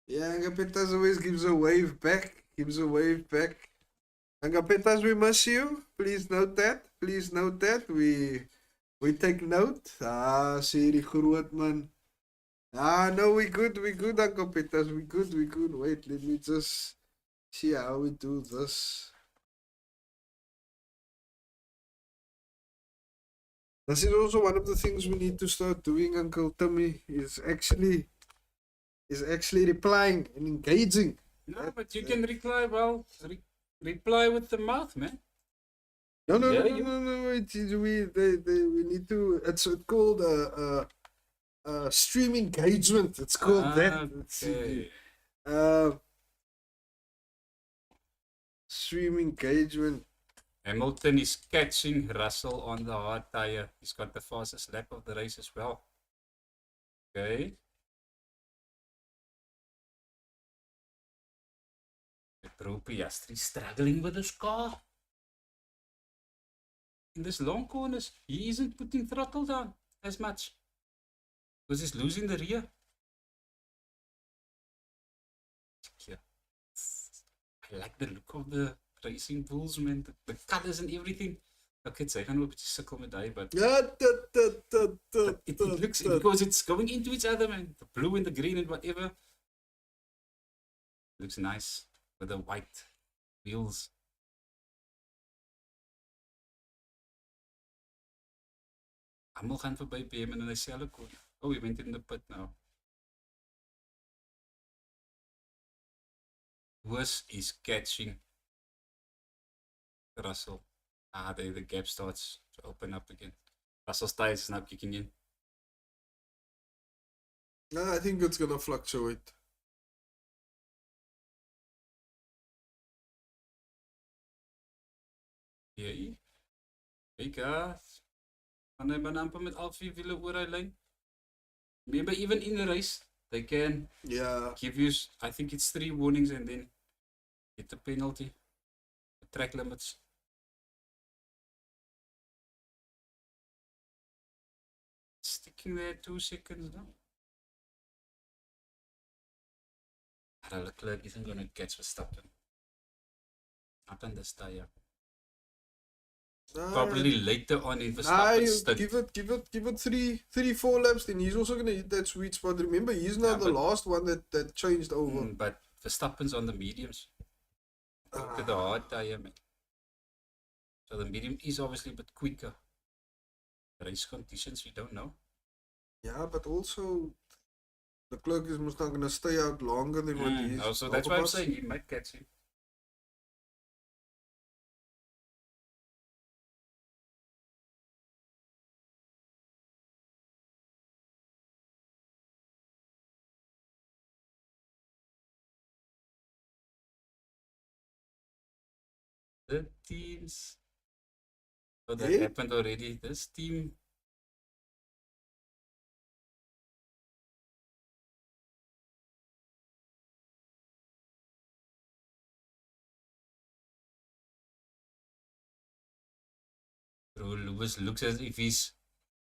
Yeah, Angapitas always gives a wave back. Angapitas, we miss you. Please note that. We take note. Ah, sê die groot man. Ah, no, we good, Angapitas. We good. Wait, let me just see how we do this. This is also one of the things we need to start doing, Uncle Timmy, is actually replying and engaging. No, but you can reply reply with the mouth, man. No. We need to. It's called stream engagement. It's called that. Okay. Stream engagement. Hamilton is catching Russell on the hard tire. He's got the fastest lap of the race as well. Okay. Bro Piastri struggling with his car. In this long corners, he isn't putting throttle down as much. Because he's losing the rear. Yeah. I like the look of the racing bulls, man. The colors and everything. Okay, I don't know if it's sukkel met die, but it looks, because it's going into each other, man. The blue and the green and whatever. Looks nice with the white wheels. Almal gaan verby BM en hy selfe kon. Oh, he went in the pit now. Lewis is catching Russell. The gap starts to open up again. Russell's tires is now kicking in. No, I think it's gonna fluctuate. Yeah. Because and hy ben amper met al 4 wiele oor hy lyn. Maybe even in the race they can give you, I think it's 3 warnings and then get the penalty. The track limits. Sticking there 2 seconds now. Leclerc isn't going to catch Verstappen. Not on this tire. Probably later on in Verstappen's stint. Give it 3-4 laps, then he's also gonna hit that sweet spot. Remember, he's not the last one that changed over. But Verstappen's on the mediums. Look at the hard tire, man. So the medium is obviously a bit quicker. Race conditions, we don't know. Yeah, but also the clerk is not gonna stay out longer than what he is. Also, that's why I'm saying he might catch him. The teams. So that happened already. This team. Lewis looks as if he's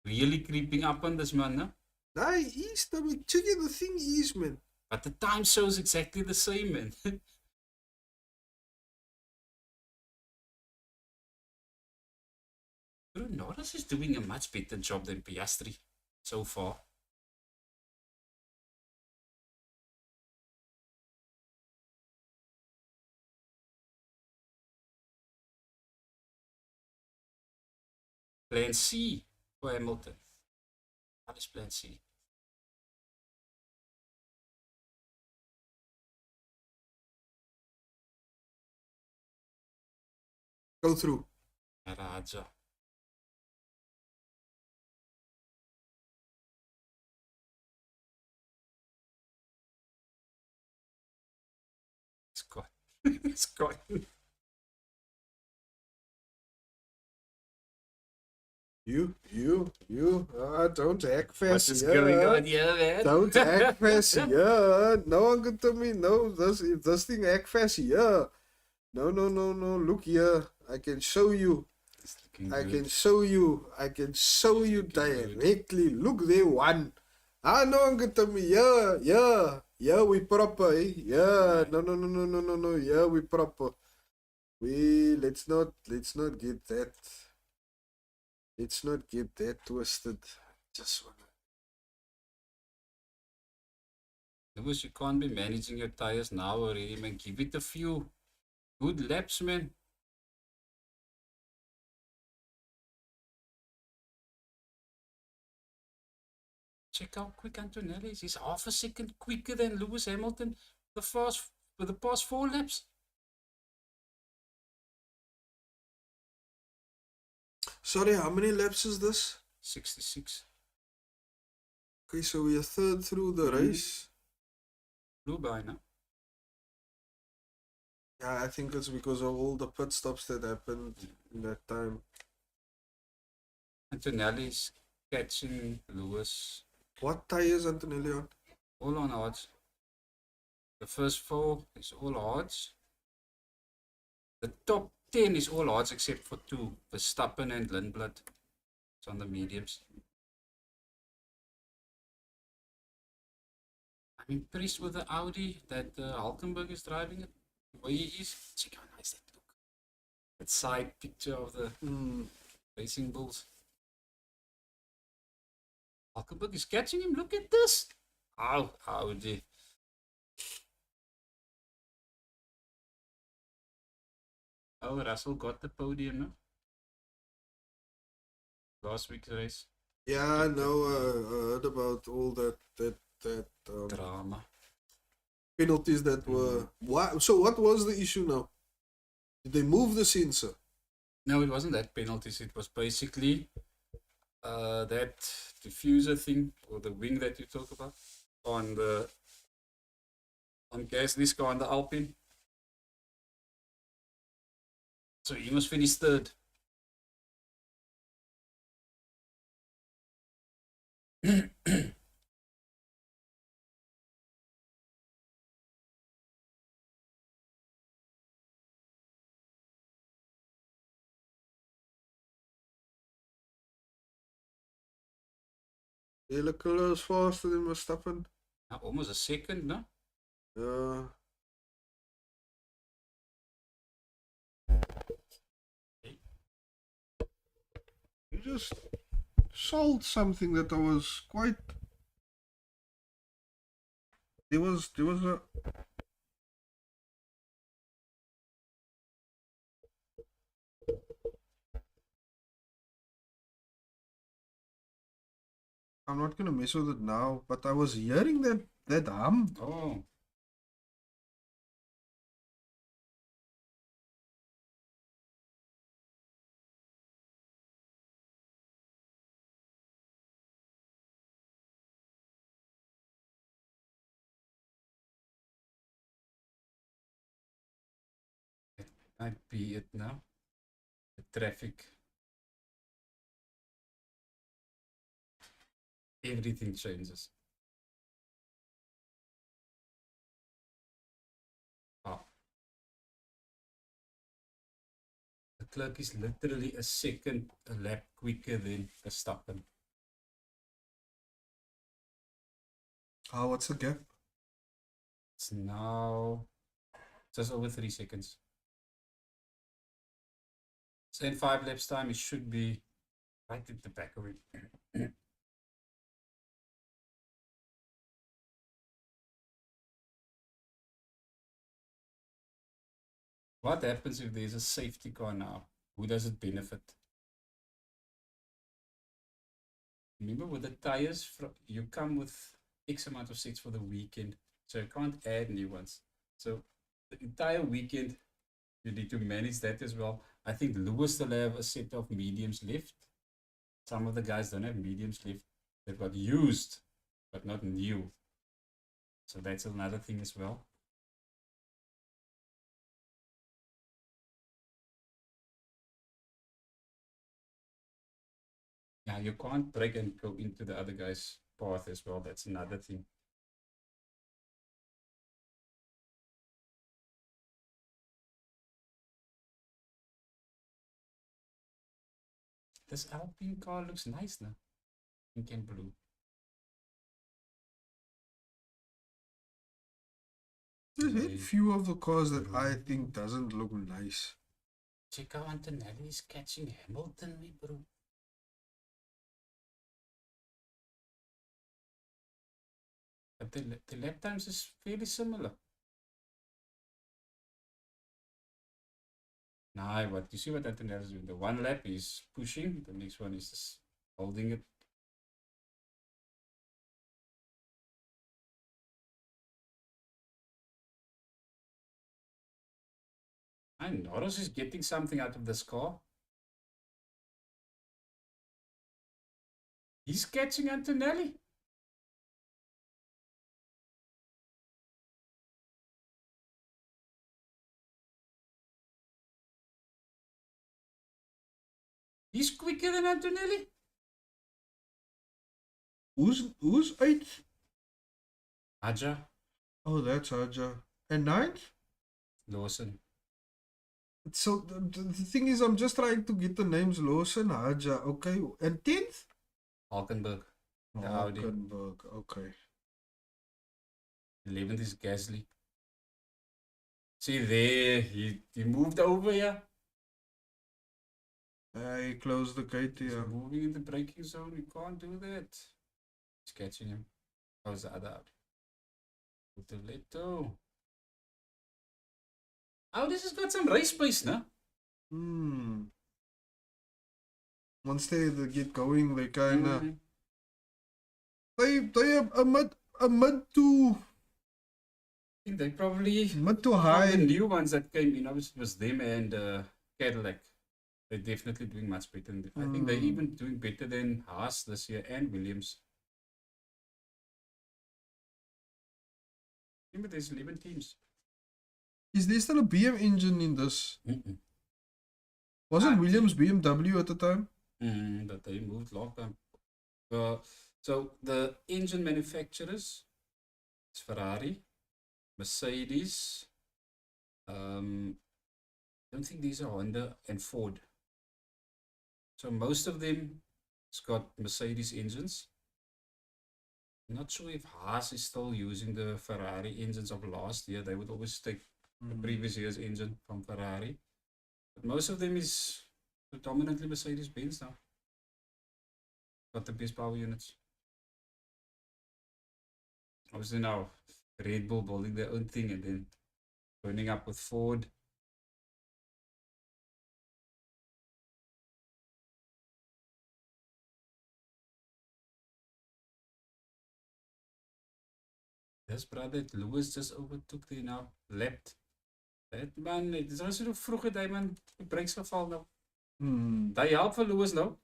really creeping up on this man, no? Nah, he is. Chicken, the thing is, man. But the time shows exactly the same, man. Bro, Norris is doing a much better job than Piastri so far. Plan C for Hamilton. What is Plan C? Go through. Raja. Scott. Scott. You. Don't act What fast. is Yeah. going on here, man? Don't act fast. Yeah. No one can tell me no. If this thing act fast. Yeah. No. Look here. I can show you. I can show you. I can show you directly. Look, they won. No one can tell me. Yeah. We proper. Eh? Yeah. No. Yeah, we proper. Let's not get that. Let's not get that twisted. Just wanna. Lewis, you can't be managing your tires now already, man. Give it a few good laps, man. Check how quick Antonelli is. He's half a second quicker than Lewis Hamilton for the past 4 laps. Sorry, how many laps is this? 66. Okay, so we are third through the race. Blue by now. Yeah, I think it's because of all the pit stops that happened in that time. Antonelli's catching Lewis. What tires Antonelli on? All on hards. The first 4 is all hards. The top 10 is all hards except for 2. Verstappen and Lindblad. It's on the mediums. I'm impressed with the Audi that Hulkenberg is driving it. The way he is. Check how nice that look. That side picture of the racing bulls. Hulkenberg is catching him. Look at this. Oh, Audi. Oh, Russell got the podium, no? Last week's race. Yeah, I know. I heard about all that Drama. penalties that were. So what was the issue now? Did they move the sensor? No, it wasn't that penalties. It was basically that diffuser thing, or the wing that you talk about, on Gasly's car on the Alpine. So he must finish third. Leclerc is faster than Verstappen. Almost a second, no? Yeah. You just sold something that I was quite. There was a. I'm not gonna mess with it now, but I was hearing that hum. Oh. Might be it now. The traffic. Everything changes. Oh. The clerk is literally a second a lap quicker than Verstappen. What's the gap? It's now just over 3 seconds. So in 5 laps time, it should be right at the back of it. What happens if there's a safety car now? Who does it benefit? Remember with the tires, you come with X amount of sets for the weekend, so you can't add new ones. So the entire weekend, you need to manage that as well. I think Lewis still have a set of mediums left. Some of the guys don't have mediums left. They've got used, but not new. So that's another thing as well. Yeah, you can't break and go into the other guy's path as well. That's another thing. This Alpine car looks nice now. Pink and blue. There's a few of the cars that I think doesn't look nice. Check how Antonelli is catching Hamilton, me bro. But the lap times is fairly similar. Now, what you see what Antonelli is doing? The one lap is pushing, the next one is just holding it. And Norris is getting something out of this car. He's catching Antonelli. He's quicker than Antonelli. Who's 8th? Aja. Oh, that's Aja. And 9th? Lawson. So the thing is, I'm just trying to get the names Lawson, Aja, okay. And 10th? Hulkenberg. The Audi. Hulkenberg, okay. 11th is Gasly. See there, he moved over here. He closed the gate here. He's moving in the braking zone. You can't do that. He's catching him. How's the other out? Leto. Oh, this has got some race pace, no? Once they get going, they kind of they have a mid to. I think they probably mid to high. The new ones that came in, obviously, was them and Cadillac. They're definitely doing much better. I think they're even doing better than Haas this year and Williams. Remember, there's 11 teams. Is there still a BM engine in this? Wasn't Williams BMW at the time? But they moved long time. So the engine manufacturers, it's Ferrari, Mercedes. I don't think these are Honda and Ford. So most of them, it's got Mercedes engines. I'm not sure if Haas is still using the Ferrari engines of last year. They would always take the previous year's engine from Ferrari. But most of them is predominantly Mercedes-Benz now. Got the best power units. Obviously now, Red Bull building their own thing and then joining up with Ford. This brother Lewis just overtook there now. Leapt. That man, dit is so vroeg het hy man die brakes geval nou. Daai help vir Lewis nou.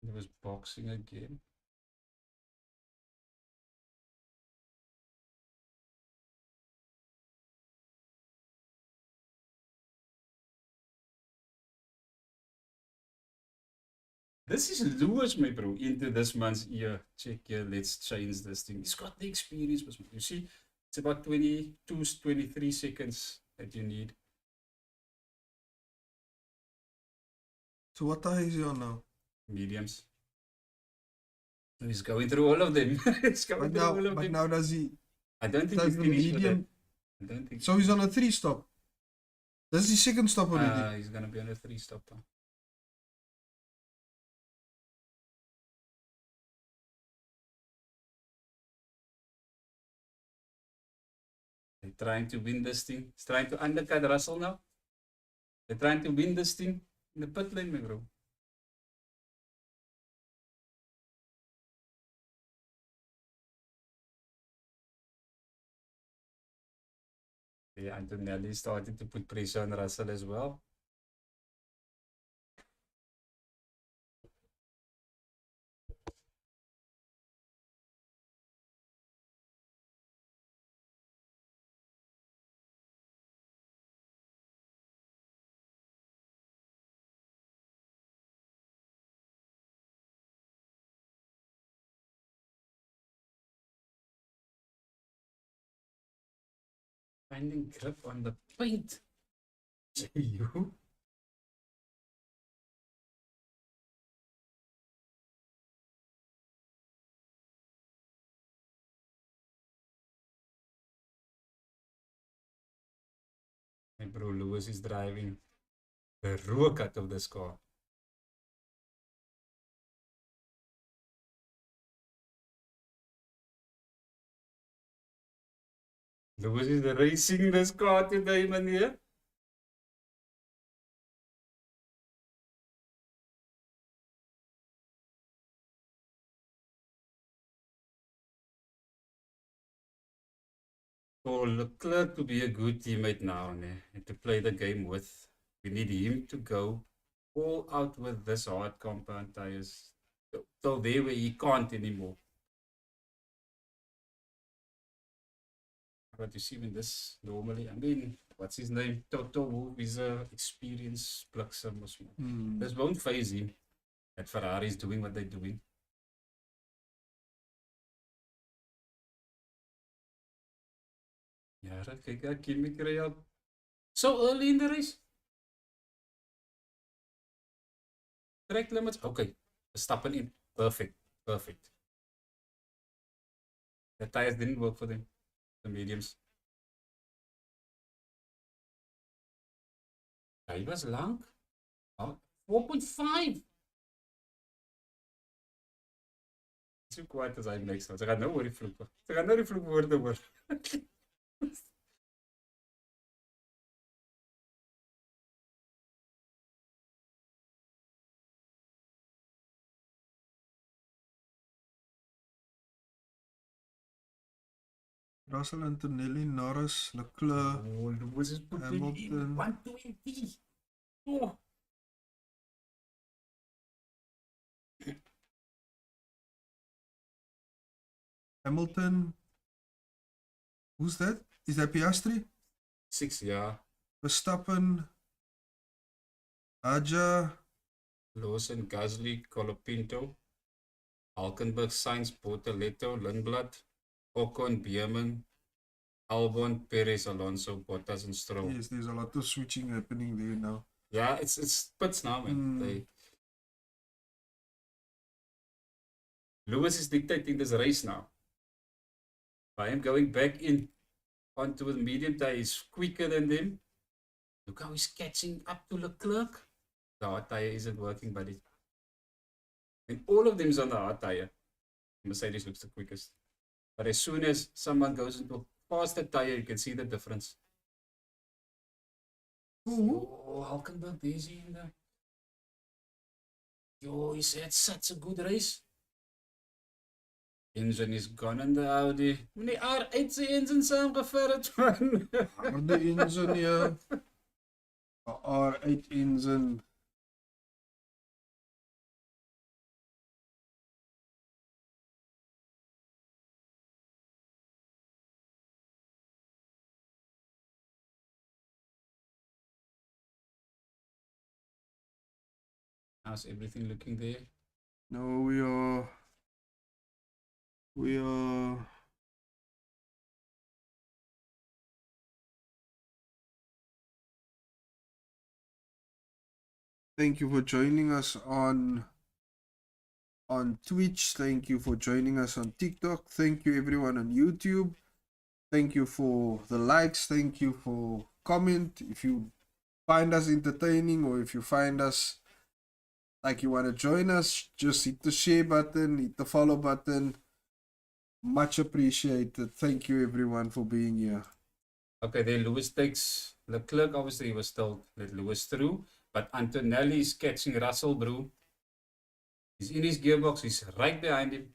He was boxing again. This is Lewis, my bro, into this month's year. Check here, let's change this thing. He's got the experience. You see, it's about 22, 23 seconds that you need. So what tire is he on now? Mediums. He's going through all of them. But now does he? I don't think he's finished medium. I don't think so. He's on a 3-stop. This is his second stop already. He's gonna be on a 3-stop now. They're trying to win this thing. It's trying to undercut Russell now. They're trying to win this thing in the pit lane, my bro. Yeah, Antonelli started to put pressure on Russell as well. Finding grip on the paint. You. My bro Lewis is driving the rook out of this car. Lewis is racing this car today, man. Yeah? For Leclerc to be a good teammate now and to play the game with, we need him to go all out with this hard compound tires till there where he can't anymore. But you see when this normally, I mean, what's his name? Toto Wolff is a experienced bliksem or something. This won't phase him that Ferrari is doing what they're doing. Ja, kyk, Kimi kry al so early in the race. Track limits. Okay. Verstappen in. Perfect. Perfect. The tires didn't work for them. The mediums. Hy was lank. Oh, 4.5. So kwaad as hy niks. Sy gaan nou oor die vloek. Sy gaan nou die vloek woorde hoor. Russell, Antonelli, Norris, Leclerc, Lewis is putting in Hamilton. 120. Oh. Hamilton. Who's that? Is that Piastri? 6, yeah. Verstappen. Aja. Lawson, Gasly, Colapinto, Hulkenberg, Sainz, Bortoletto, Lindblad, Ocon, Bierman, Albon, Perez, Alonso, Bottas, and Stroll. Yes, there's a lot of switching happening there now. Yeah, it's pits now, man. Lewis is dictating this race now. By him going back in onto the medium tire, he's quicker than them. Look how he's catching up to Leclerc. The hard tire isn't working, buddy. And all of them is on the hard tire. Mercedes looks the quickest. But as soon as someone goes into a faster tire, you can see the difference. Oh, Hulkenberg, there's he in there. Yo, he's had such a good race. Engine is gone in the Audi. Meneer R8 sy engine saamgevat het man. Harde engine, ja. R8 engine. How's everything looking there? No, we are thank you for joining us on Twitch. Thank you for joining us on TikTok. Thank you everyone on YouTube. Thank you for the likes. Thank you for comment. If you find us entertaining or if you find us like you want to join us, just hit the share button, hit the follow button. Much appreciated. Thank you everyone for being here. Okay, then Lewis takes Leclerc. Obviously, he was still let Lewis through. But Antonelli is catching Russell, bro. He's in his gearbox. He's right behind him.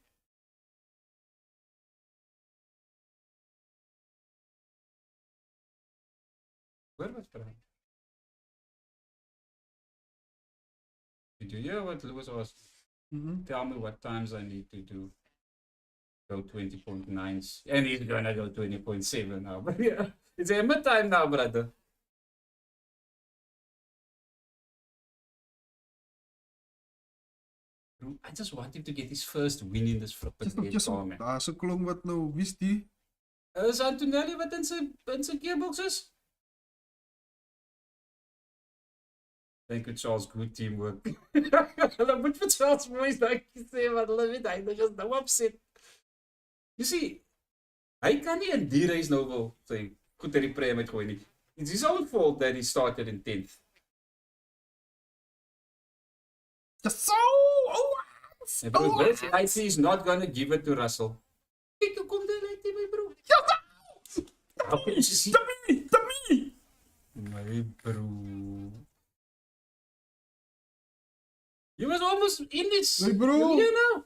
Where was Brian? Did you hear what Lewis was? Tell me what times I need to do. Go 20.9. And he's going to go 20.7 now. But yeah, it's hammer time now, brother. I just want him to get his first win in this flippin' car, man. Daar's 'n klong wat nou, wie's die? Is Antonelli wat in sy gearbox is? Thank you, Charles. Good teamwork. Hulle moet vir Charles boys dankie sê, want hulle weet hy is nou upset. You see, hy kan nie in die race nou wil sê, goed uit die prem uitgooi nie. It's his own fault that he started in 10th. Just so! I see he's not going to give it to Russell. Kijk, hoe komt hij uit my bro? Tommy! My bro. You was almost in this. My bro. You know.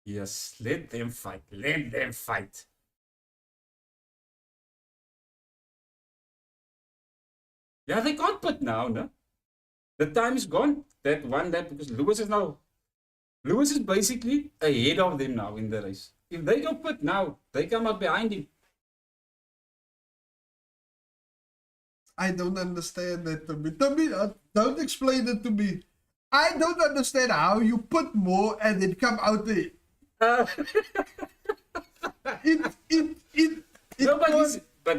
Yes, let them fight. Let them fight. Yeah, they can't put now, no? The time is gone. That one lap, because Lewis is basically ahead of them now in the race. If they don't put now, they come up behind him. I don't understand that, Tommy. Tommy, don't explain it to me. I don't understand how you put more and then come out there. But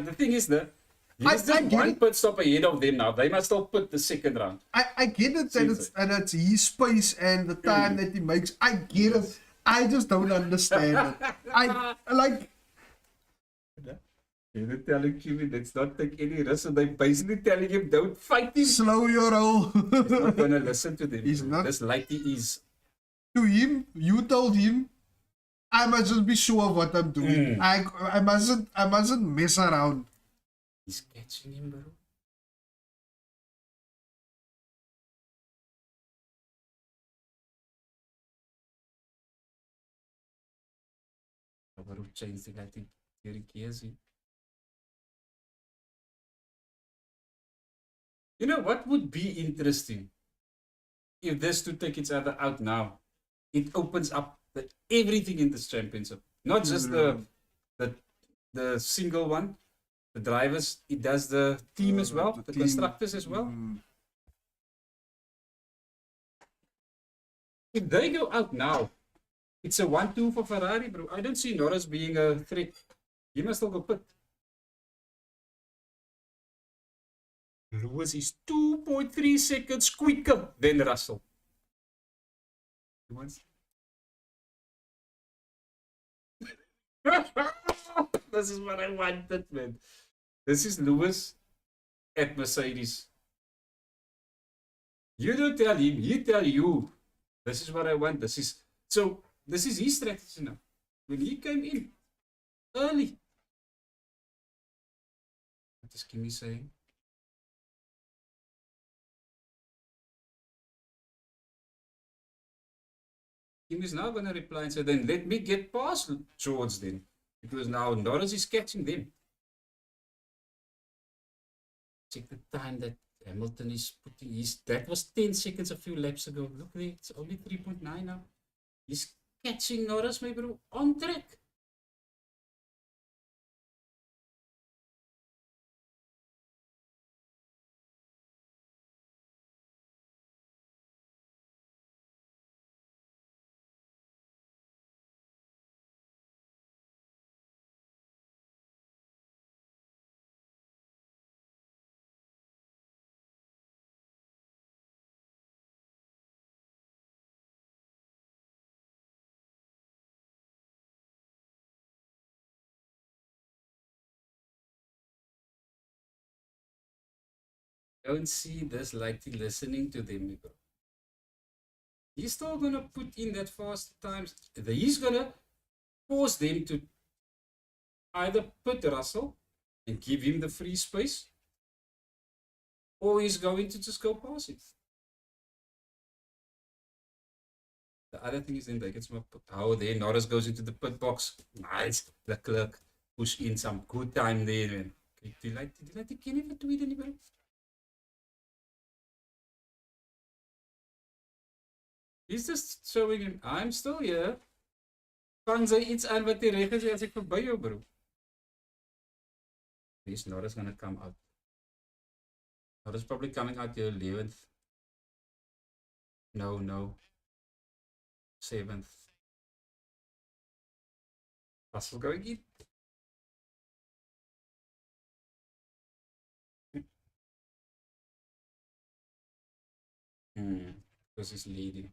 the thing is that he's just one pit stop ahead of them now. They must all put the second round. I get it, and it's his space and the time that he makes. I get it. I just don't understand it. I like. They're telling Jimmy, let's not take any risks, and they're basically telling him, don't fight him. Slow your roll. He's not going to listen to them. He's not. Just like he is. To him, you told him, I must just be sure of what I'm doing. I mustn't mess around. He's catching him, bro. I would have changed the lighting during KSC. You know what would be interesting? If this two take each other out now, it opens up everything in this championship. Not just the single one, the drivers, it does the team as well, the constructors as well. If they go out now, it's a 1-2 for Ferrari, bro. I don't see Norris being a threat. He must still go pit. Lewis is 2.3 seconds quicker than Russell. This is what I wanted, man. This is Lewis at Mercedes. You don't tell him, he tell you. This is what I want. This is his strategy now. When he came in early. What is Kimi saying? Kim is now going to reply and say, then let me get past George then. Because now Norris is catching them. Check the time that Hamilton is putting that was 10 seconds a few laps ago. Look there, it's only 3.9 now. He's catching Norris, my bro, on track. Don't see this like listening to them, bro. He's still gonna put in that fast times. He's gonna force them to either put Russell and give him the free space, or he's going to just go past it. The other thing is then they get some put. Oh, there Norris goes into the pit box. Nice. Leclerc push in some good time there, man. Did you like the Kenny for tweet anybody? He's just showing him, I'm still here. Vang sy iets aan wat die reg is as ek verby jou, bro. He's Norris gonna come out. Norris probably coming out your 11th. No. 7th. Russell going in. Because he's leading.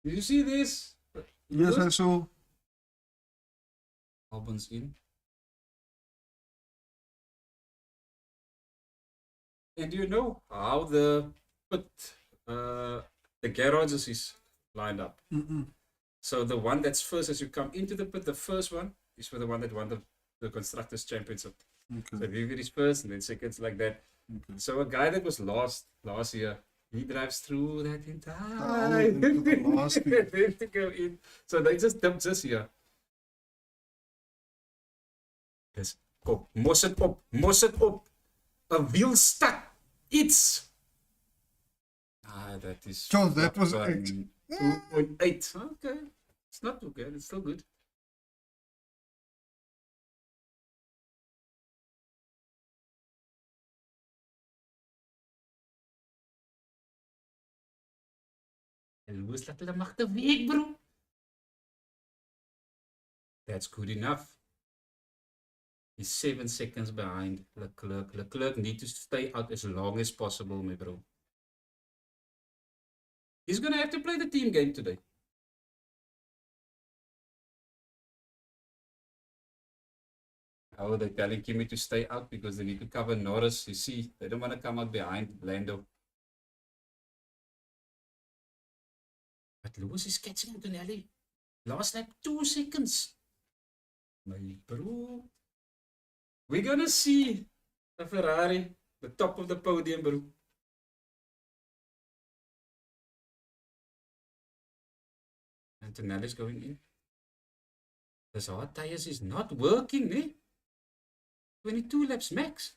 Did you see this? Yes, I saw. Albon's in. And do you know how the garages is lined up? So the one that's first as you come into the pit, the first one is for the one that won the Constructors' Championship. Okay. So Vivier is first and then seconds like that. Okay. So a guy that was last year, he drives through that entire to go in. So they just dumped this here. Yes. Kom, mos het op. A wheel stuck. It's that is. So that was 8. 2.8. Okay. It's not too good. It's still good. En Lewis laat hulle mag te week, bro. That's good enough. He's 7 seconds behind Leclerc. Leclerc needs to stay out as long as possible, my bro. He's going to have to play the team game today. Oh, they're telling Kimi to stay out because they need to cover Norris. You see, they don't want to come out behind Lando. But Lewis is catching Antonelli. Last lap, 2 seconds. My bro. We're going to see a Ferrari, the top of the podium, bro. Antonelli's going in. This hard tires is not working, eh? 22 laps max.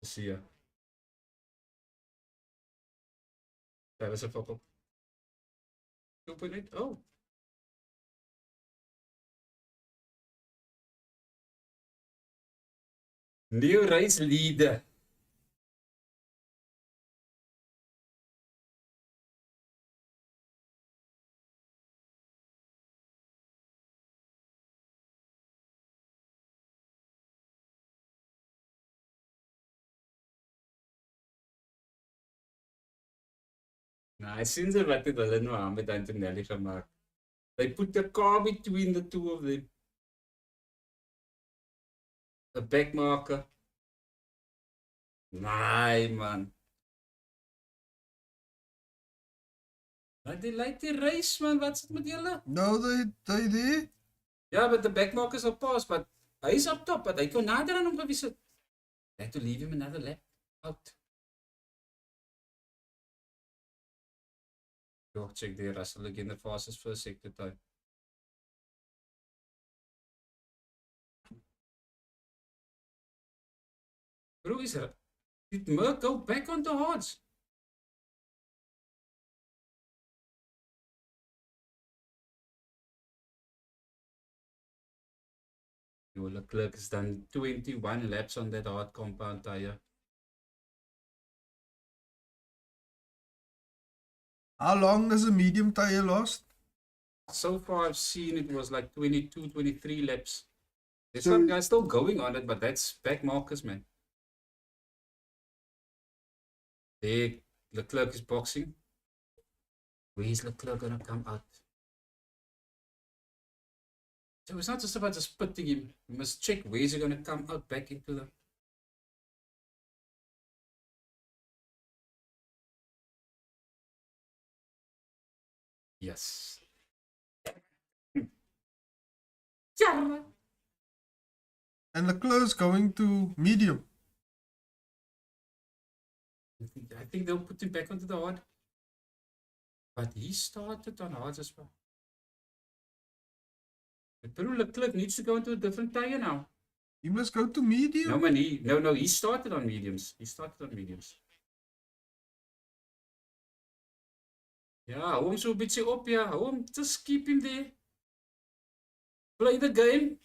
See ya. That was a pop-up. 2.8. Oh. New race leader. Nou, sien ze wat het hulle nou aan met Antonelli gemaak. They put the car between the two of them. A back marker. Nee, man. Maar die lijkt die race, man. Wat is het met julle? No, they did. Ja, but the back markers are passed, but hy is up top, but hy kon nader aan hom gewees het. They had to leave him another lap out. Go check the Russell again, the fastest first sector time. Bro, did Merck go back on the hards? Leclerc has done 21 laps on that hard compound tire. How long does a medium tire last? So far I've seen it was like 22, 23 laps. There's So- some guys still going on it, but that's back markers, man. There, Leclerc is boxing. Where is Leclerc gonna come out? So it's not just about just putting him. You must check where is he gonna come out back into the Yes. And Leclerc's going to medium. I think they'll put him back onto the hard. But he started on hard as well. But Peru Leclerc needs to go into a different tire now. He must go to medium. No, man, he started on mediums. He started on mediums. Ja, hou hom so 'n bietjie op, ja. Hou hom, just keep him there. Play the game.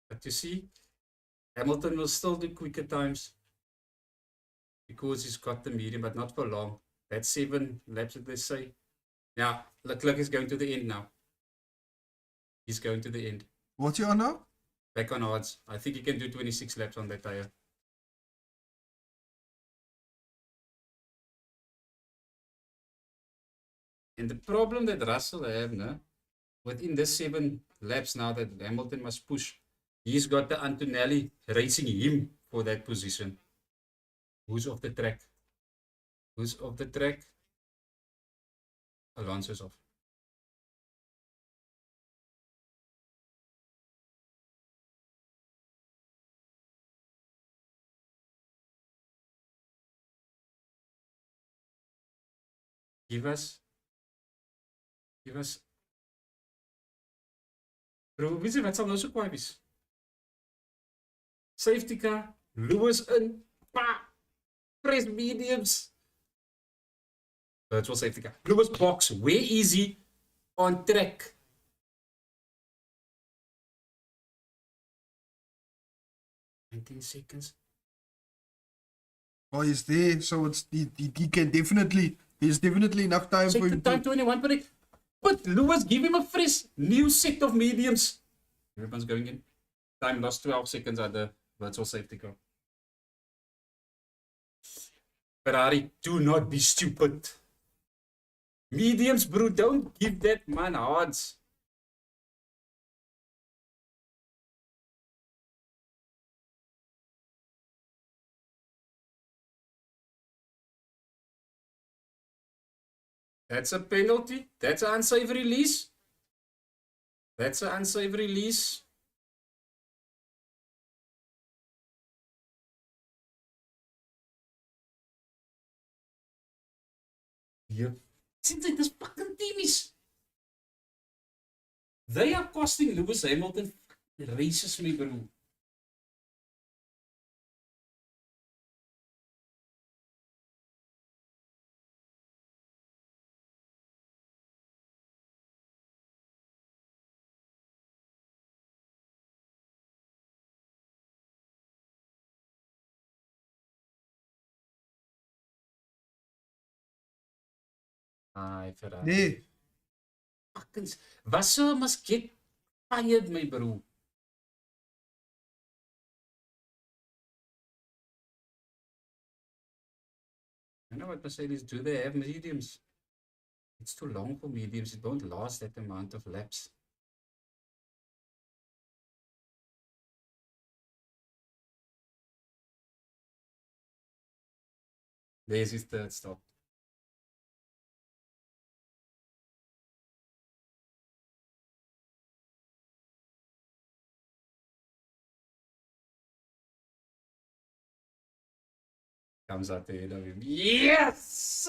But you see, Hamilton will still do quicker times because he's got the medium, but not for long. That's 7 laps, that they say. Yeah, Leclerc is going to the end now. He's going to the end. What's he on now? Back on odds. I think he can do 26 laps on that tire. And the problem that Russell have, no, within the 7 laps now that Hamilton must push, he's got the Antonelli racing him for that position. Who's off the track? Who's off the track? Alonso's off. Give us. Bro, weet je wat zal nou zo kwaad is? Safety car, Lewis in, pa, press mediums. Virtual safety car. Lewis box, where is he? On track. $19 seconds. Oh, he's there, so it's he can definitely. There's definitely enough time Check for the him time, 21 per day. But Lewis, give him a fresh new set of mediums. Everyone's going in. Time lost 12 seconds at the virtual safety car. Ferrari, do not be stupid. Mediums, bro, don't give that man hards. That's a penalty. That's an unsafe release. That's an unsafe release. Yeah. Since this fucking team is. They are costing Lewis Hamilton races, me, bro. Ay, Ferrari. there. Fucking Vasseur must get fired, my bro. I know what Mercedes do. They have mediums. It's too long for mediums. It won't last that amount of laps. There's his third stop. Comes out the head of him. Yes!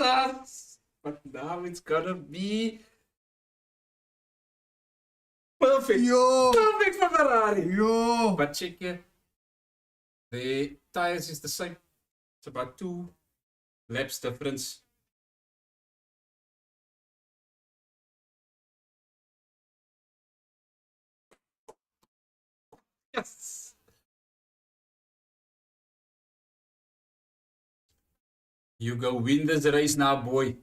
But now it's gonna be perfect. Yo! Perfect for Ferrari. Yo! But check here. The tires is the same. It's about 2 laps difference. Yes! You go win this race now, boy.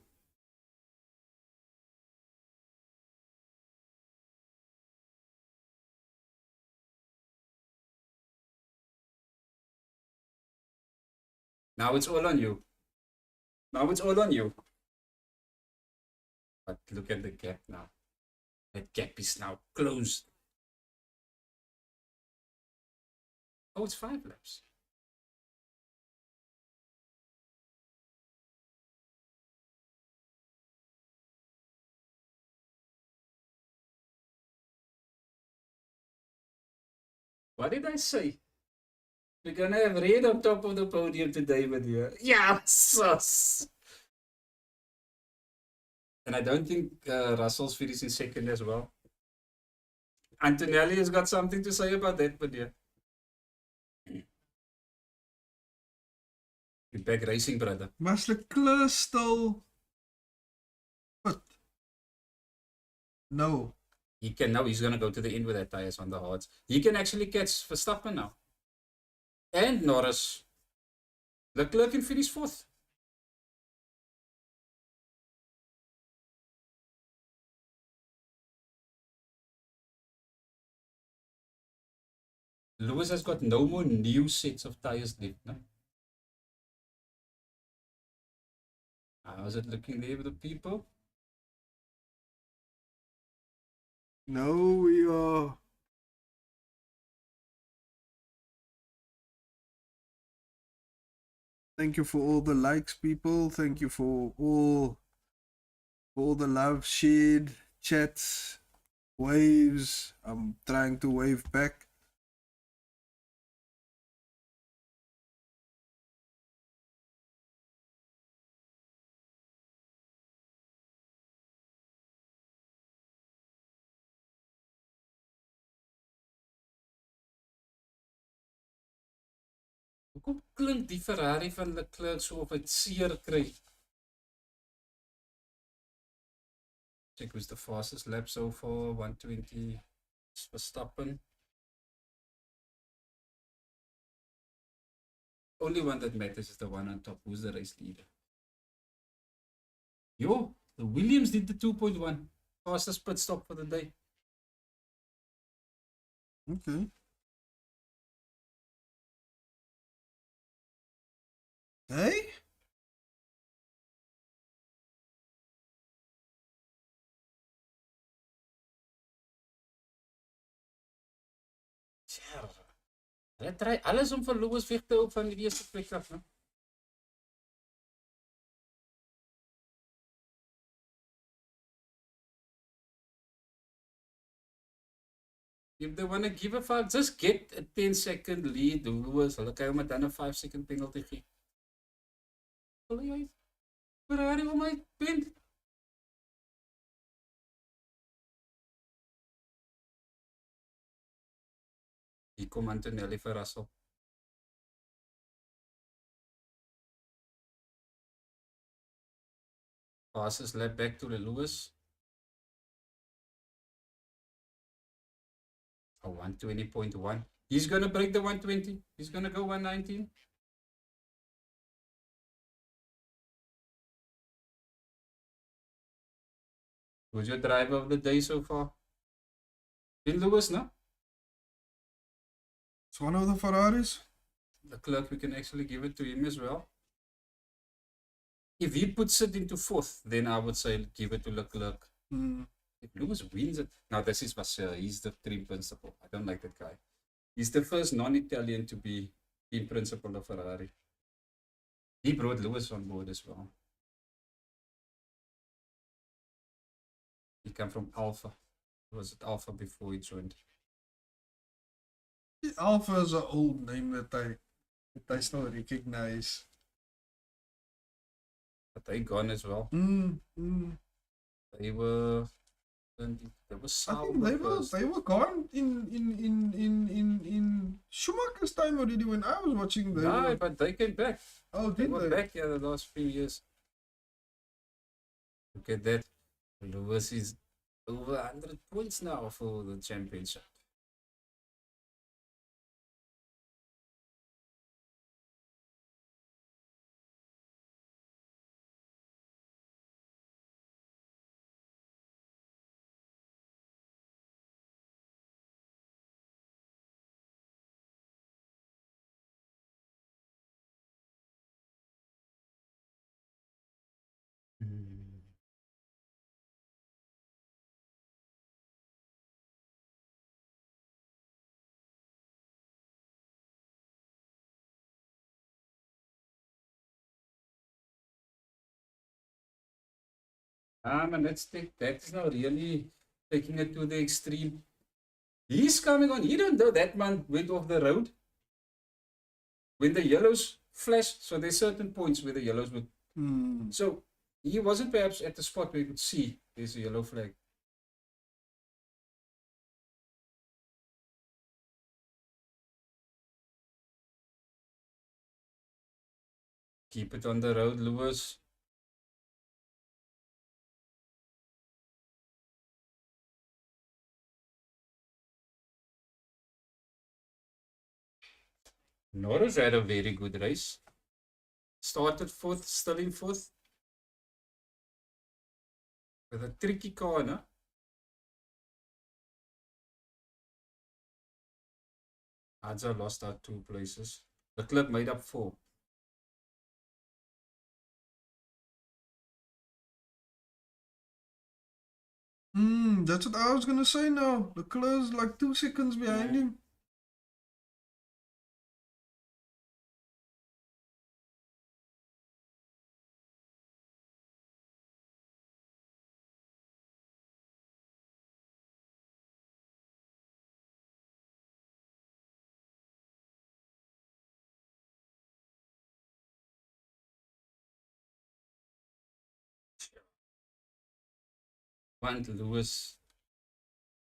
Now it's all on you. Now it's all on you. But look at the gap now. That gap is now closed. Oh, it's 5 laps. What did I say? We're gonna have Red on top of the podium today, with you. Yes! And I don't think Russell's finishing second as well. Antonelli has got something to say about that, but yeah. We're back racing, brother. Was Leclerc still put? No. He can now, he's gonna go to the end with that tires on the hards. He can actually catch Verstappen now. And Norris. Leclerc can finish fourth. Lewis has got no more new sets of tires left. No? How's it looking there with the people? No, we are. Thank you for all the likes, people. Thank you for all the love shared, chats, waves. I'm trying to wave back. Hoekom klink die Ferrari van Leclerc so of het seer kry? Check who's the fastest lap so far. 120 Verstappen. Only one that matters is the one on top. Who's the race leader? Yo, the Williams did the 2.1. Fastest pit stop for the day. Okay. Hey? Hulle try alles om vir Lewis weg te hou van die eerste plek af, né? If they want to give a fuck, just get a 10-second lead. Lewis, hulle kan hom dan 'n 5-second penalty gee. Hulle jy Ferrari om my pen. Hier kom Antonelli vir Russell. Passes lap back to the Lewis. A 120.1. He's going to break the 120. He's going to go 119. Who's your driver of the day so far? In Lewis, no? It's one of the Ferraris. The clerk, we can actually give it to him as well. If he puts it into fourth, then I would say give it to Leclerc. If Lewis wins it, now this is Vasseur. He's the team principal. I don't like that guy. He's the first non-Italian to be team principal of Ferrari. He brought Lewis on board as well. He came from Alpha. He was at Alpha before he joined. Alpha is an old name that I still recognize. But they gone as well. They were I think they were gone in Schumacher's time already when I was watching them. No, but they came back. Oh, They did were they? back, yeah, the last few years. Look at that. Lewis is over 100 points now for the championship. And that's now really taking it to the extreme. He's coming on. You don't know that man went off the road when the yellows flashed. So there's certain points where the yellows would. So he wasn't perhaps at the spot where you could see there's a yellow flag. Keep it on the road, Lewis. Norris had a very good race. Started fourth, still in fourth. With a tricky corner. Adza lost out 2 places. The club made up 4. That's what I was gonna say now. Leclerc's like 2 seconds behind him. Want Lewis.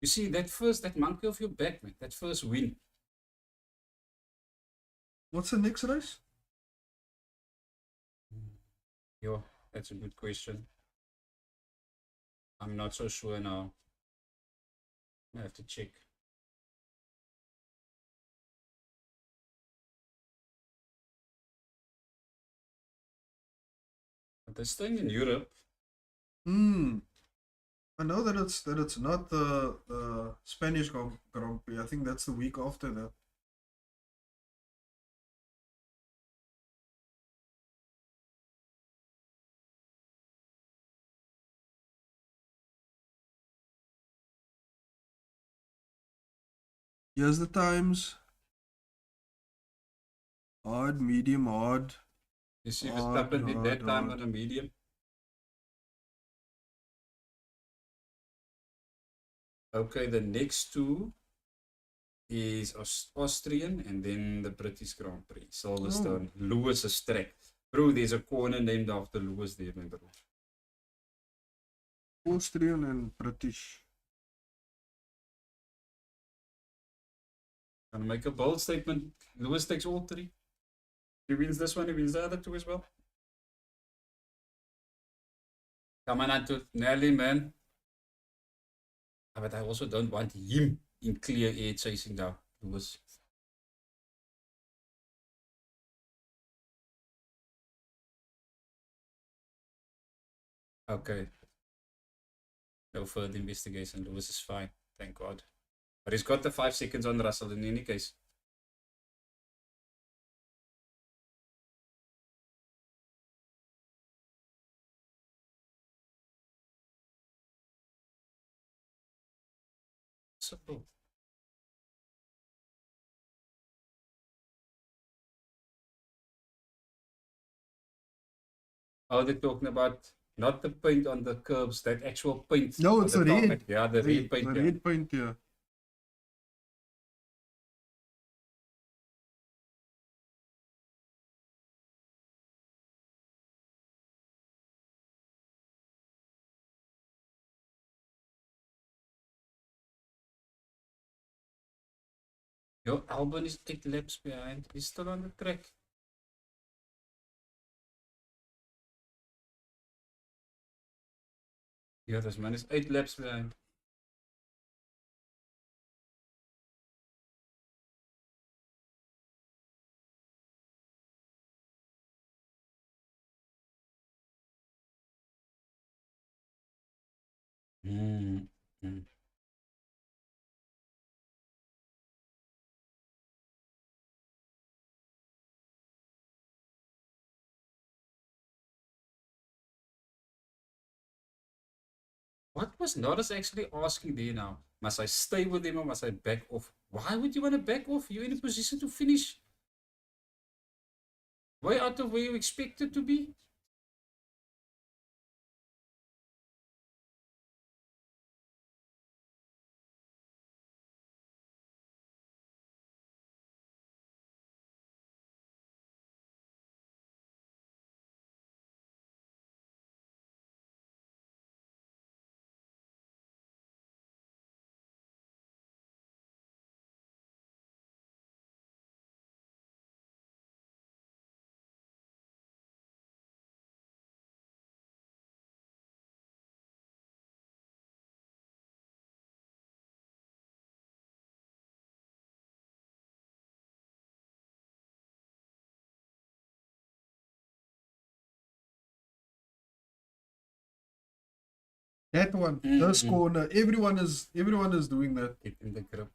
You see that monkey off your back, man. That first win. What's the next race? Yo, that's a good question. I'm not so sure now. I have to check. But they're staying in Europe. I know that it's not the Spanish Grand Prix. I think that's the week after that. Here's the times. Hard, medium, hard. You see Verstappen did that time on a medium. Okay, the next 2 is Austrian and then the British Grand Prix, Silverstone. Lewis's track. Bro, there's a corner named after Lewis there, man, bro. Austrian and British. Gonna make a bold statement. Lewis takes all 3. He wins this one, he wins the other 2 as well. Come on, Anto. Nelly, man. But I also don't want him in clear air chasing down Lewis. Okay. No further investigation. Lewis is fine. Thank God. But he's got the 5 seconds on Russell in any case. Simple. Oh, they're talking about not the paint on the curbs, that actual paint. No, it's the red. tarmac. Yeah, the red paint. The red paint, yeah. Yo, Albon is 8 laps behind. He's still on the track. Yeah, this man is 8 laps behind. What was Norris actually asking there now? Must I stay with him or must I back off? Why would you want to back off? You're in a position to finish. Way out of where you expected to be. That one, this corner, everyone is doing that. Get in the grip.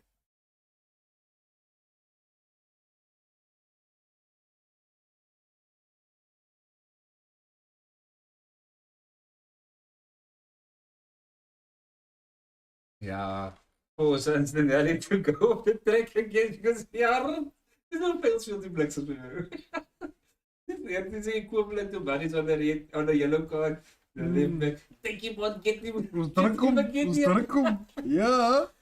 Ja, voor zijn snelheid to go op the track again because jaren is nog veel te bliksem voor het is equivalent to Barry's on the yellow card. The left back. Take him on, get him. Ons terugkom. Ja.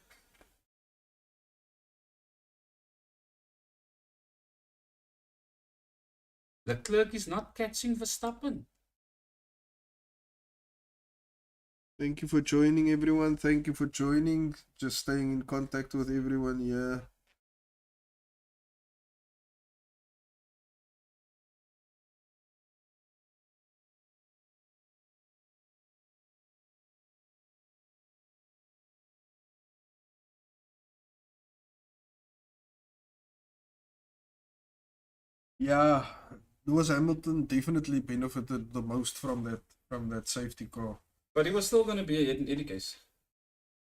The clerk is not catching Verstappen. Thank you for joining, everyone. Thank you for joining. Just staying in contact with everyone here. Yeah, Lewis Hamilton definitely benefited the most from that safety car. But he was still going to be ahead in any case,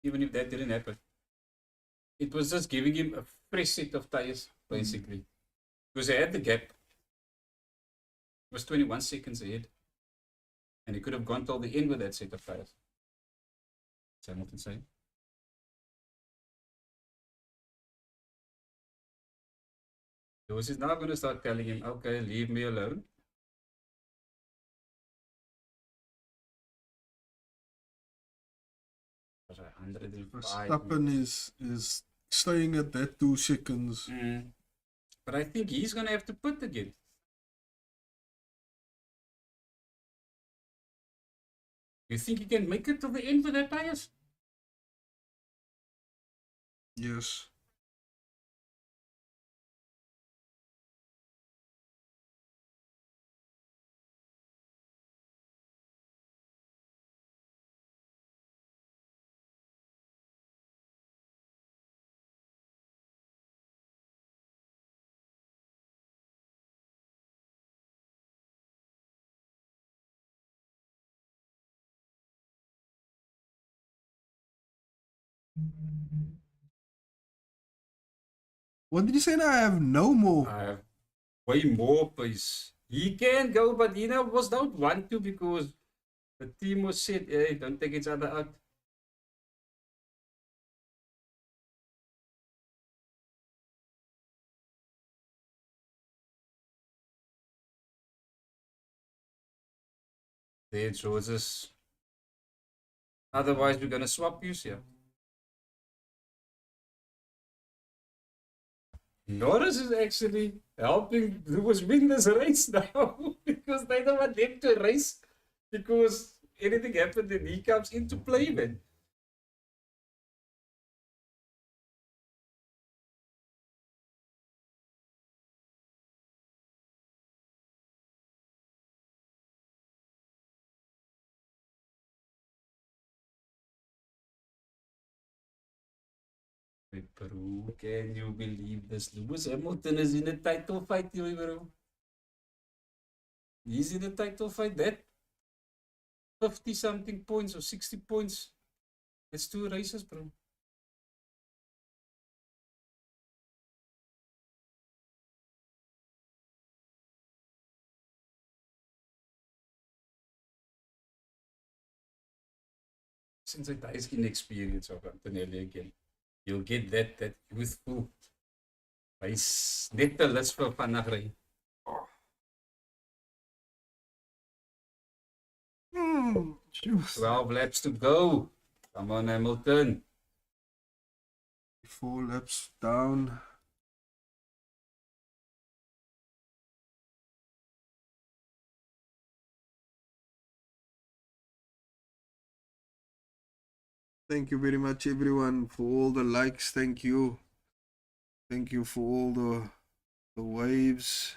even if that didn't happen. It was just giving him a fresh set of tires, basically. Because they had the gap. It was 21 seconds ahead. And he could have gone till the end with that set of tires. What's Hamilton saying? Lewis is now going to start telling him, okay, leave me alone. Verstappen is staying at that 2 seconds. But I think he's going to have to put again. You think he can make it to the end with that tires? Yes. What did you say now? I have no more. I have way more pace. He can go, but he now was don't want to because the team was said, hey, don't take each other out. There, Joseph. Otherwise, we're going to swap you here. Norris is actually helping Lewis win this race now because they don't want them to race because anything happened and he comes into play, man. Bro, can you believe this? Lewis Hamilton is in a title fight here, bro. He's in a title fight. That 50 something points or 60 points. It's 2 races, bro. Since I is inexperience of Antonelli again. You'll get that youthful. Hy's net te lus vir vinnig ry. 12 laps to go. Come on, Hamilton. 4 laps down. Thank you very much, everyone, for all the likes. Thank you. Thank you for all the waves.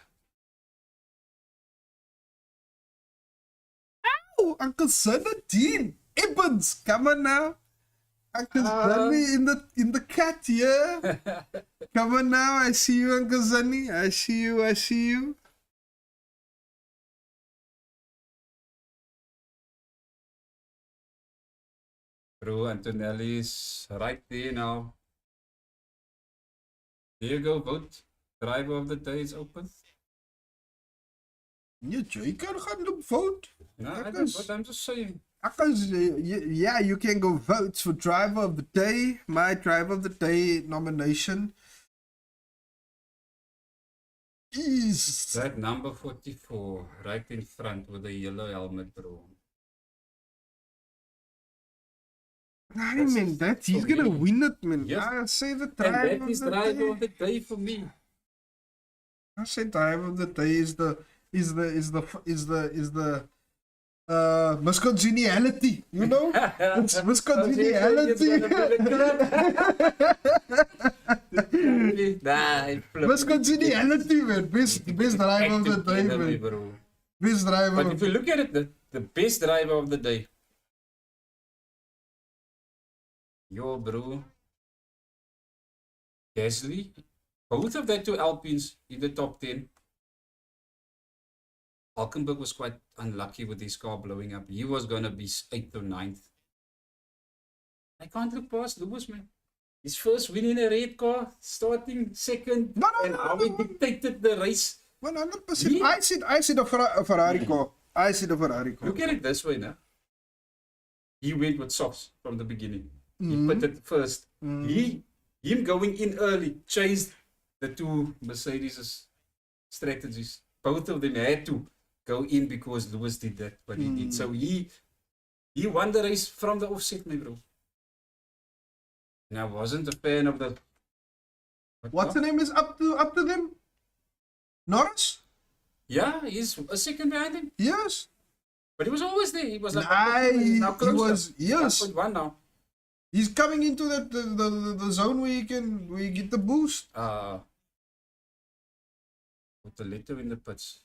Ow! Uncle Sonadine! Evans, come on now. Uncle Sunny in the cat here. Come on now, I see you, Uncle Sunny. I see you. Bro, Antonelli's right there now. There you go, vote. Driver of the day is open. Yeah, you can go vote. No, I don't vote, I'm just saying. Yeah, you can go vote for driver of the day. My driver of the day nomination is That number 44, right in front with the yellow helmet, bro. I mean, he's gonna win it, man. Yes. I say the And driver that is of the driver day. of the day for me. I say driver of the day is the miscongeniality, you know? It's miscongeniality. Miscongeniality, man. Best driver of the day, man. Bro. Best driver. But if you look at it, the best driver of the day. Yo, bro. Gasly. Both of that two Alpines in the top 10. Hulkenberg was quite unlucky with his car blowing up. He was going to be 8th or 9th. I can't look past Lewis, man. His first win in a red car, starting second, and how he dictated the race. 100%. I see the Ferrari car. I see the Ferrari car. Look at it this way now. He went with softs from the beginning. He put it first. Him going in early changed the two Mercedes' strategies. Both of them had to go in because Lewis did that, but he did. So he won the race from the offset, my bro. And I wasn't a fan of the. What's the name is up to them? Norris? Yeah, he's a second behind him. Yes. But he was always there. He was like he was yes. 1.1 now. He's coming into the zone where you get the boost. With the letter in the pits.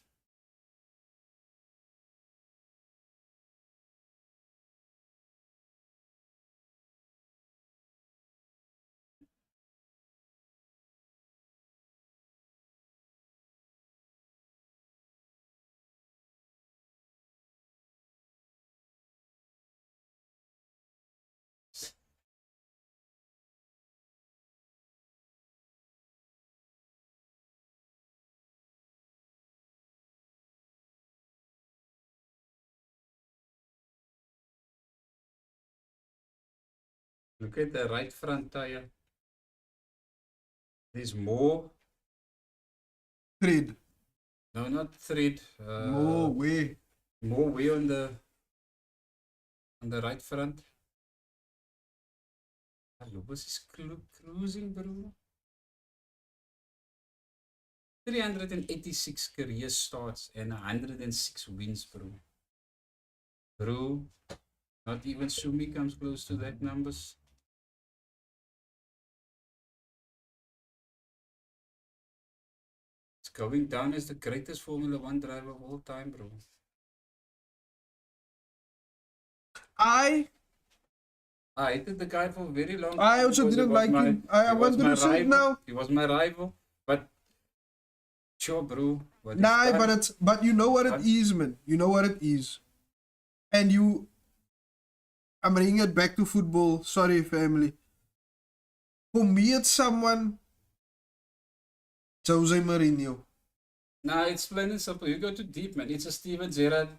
Look at the right front tire. There's more. Thread. No, not thread. More way. More way on the right front. Lewis is cruising, bro. 386 career starts and 106 wins, bro. Bro, not even Sumi comes close to that numbers. It's going down as the greatest Formula One driver of all time, bro. I hated the guy for a very long time. I also didn't like him. I wanted to say it now. He was my rival, but sure, bro. Nah, but you know what it is, man. You know what it is, and I'm bringing it back to football. Sorry, family. For me, it's someone. Jose Mourinho. Nah, it's plain and simple. You go too deep, man. It's a Steven Gerrard.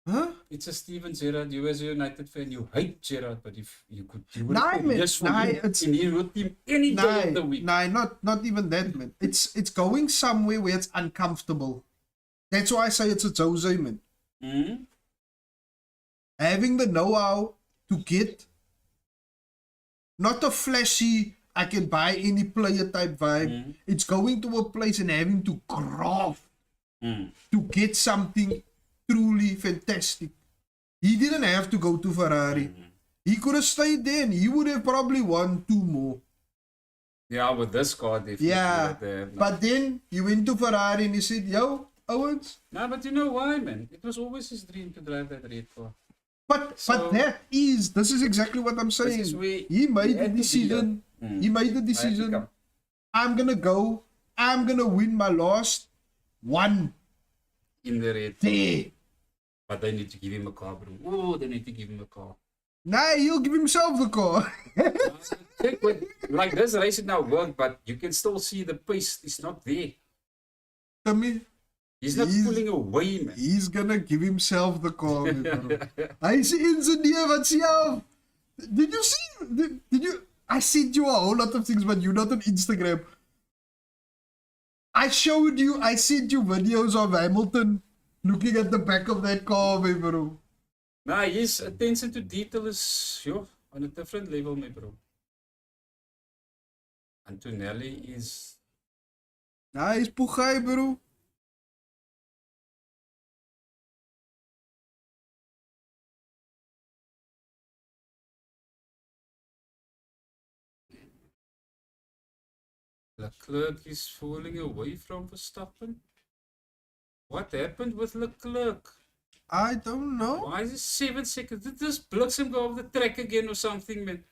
Huh? It's a Steven Gerrard. You as a United fan, you hate Gerrard, but if you could do it man. in your team any day of the week. Nah, not even that, man. It's going somewhere where it's uncomfortable. That's why I say it's a Jose, man. Having the know-how to get not a flashy, I can buy any player type vibe. It's going to a place and having to graft to get something truly fantastic. He didn't have to go to Ferrari. He could have stayed there and he would have probably won 2 more. Yeah, with this car, definitely. Yeah, but then he went to Ferrari and he said, yo, Owens. Nah, but you know why, man? It was always his dream to drive that red car. But this is exactly what I'm saying. He made the decision. He made the decision. I'm gonna win my last one. In the red. There. But they need to give him a car, bro. Oh, they need to give him a car. Nah, he'll give himself the car. Check with, like this race it now worked, but you can still see the pace is not there. I mean, He's not pulling away, man. he's gonna give himself the car. Hy is 'n engineer wat self. Did you see? Did you? I sent you a whole lot of things, but you're not on Instagram. I showed you. I sent you videos of Hamilton looking at the back of that car, my bro. Nah, his attention to detail is on a different level, my bro. Antonelli is. Nah, he's Pugai, bro. Leclerc is falling away from Verstappen. What happened with Leclerc? I don't know. Why is it 7 seconds? Did this blitz him go off the track again or something, man?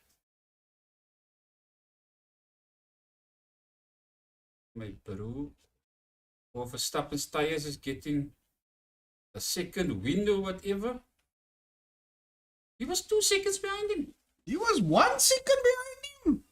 My bro. Or Verstappen's tires is getting a second wind or whatever. He was 2 seconds behind him. He was 1 second behind him.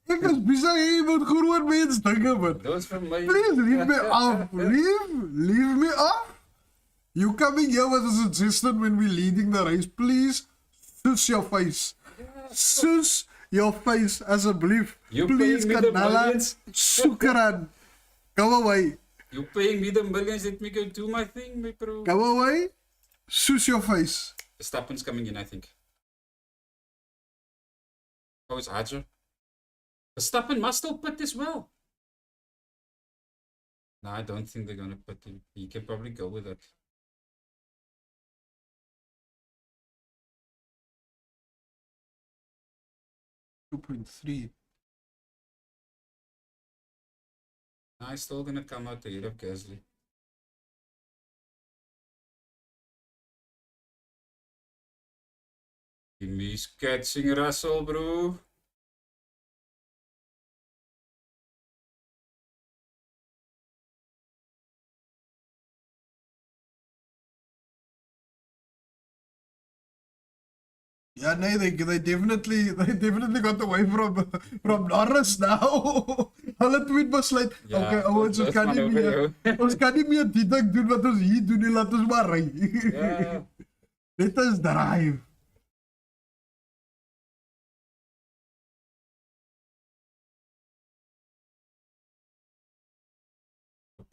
Ek is besig hier met groot mens dinge, man. Dat was vir my. Please leave me off. Leave me off. You coming here with a suggestion when we're leading the race, please. Sus your face. Sus your face, asseblief. You Please, paying me the Kanala. millions? Sukran. Come away. You paying me the millions, let me go do my thing, my bro. Come away. Sus your face. Verstappen's coming in, I think. Oh, it's Hadger. Verstappen must still pit as well. No, I don't think they're going to put him. He can probably go with it. .3. No, he's still going to come out ahead of Gasly. He's catching Russell, bro. Yeah, no, they definitely got away from Norris now. Hulle tweet besluit, Ja, okay, ouens, ons kan nie meer die ding doen wat ons hier doen nie, laat ons maar ry. Ja. Let us drive.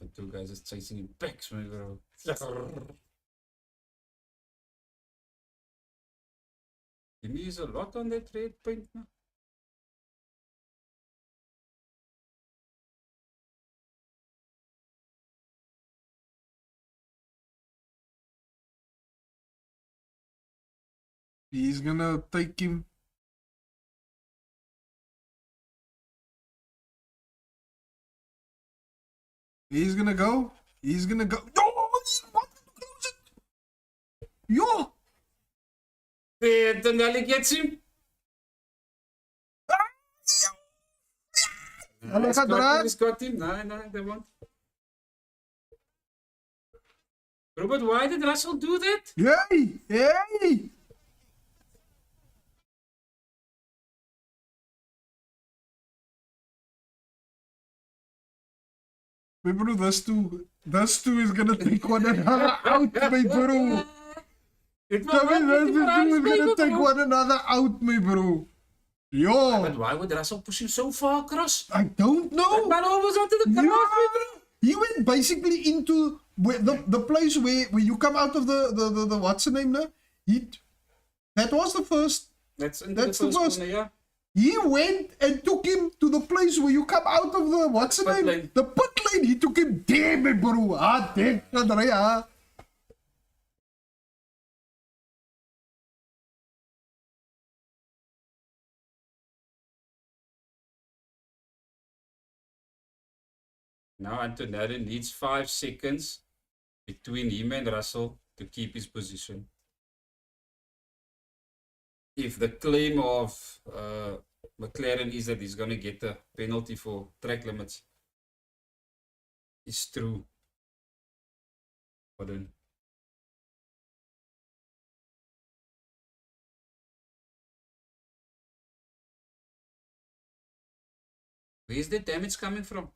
The two guys is chasing him back, my bro. He is a lot on that red paint now. He's gonna take him. He's gonna go. He's gonna go. Yo, he wanted to close it. Yo. There, Tonelli gets him. He's got him. No, they won't. Robert, why did Russell do that? Hey. My bro, this two is gonna take one another out, my bro. It Tell me was this two is gonna take one another out, my bro. Yo. But why would Russell push him so far across? I don't know. Man almost onto the cross, my bro. He went basically into the place where you come out of the what's the name now? That was the first. That's the first corner, yeah. He went and took him to the place where you come out of the, what's the name? Lane. The pit lane. He took him there, my bro. Dek kan ry, Now Antonelli needs 5 seconds between him and Russell to keep his position. If the claim of McLaren is that he's going to get a penalty for track limits, is true. Pardon. Where's the damage coming from?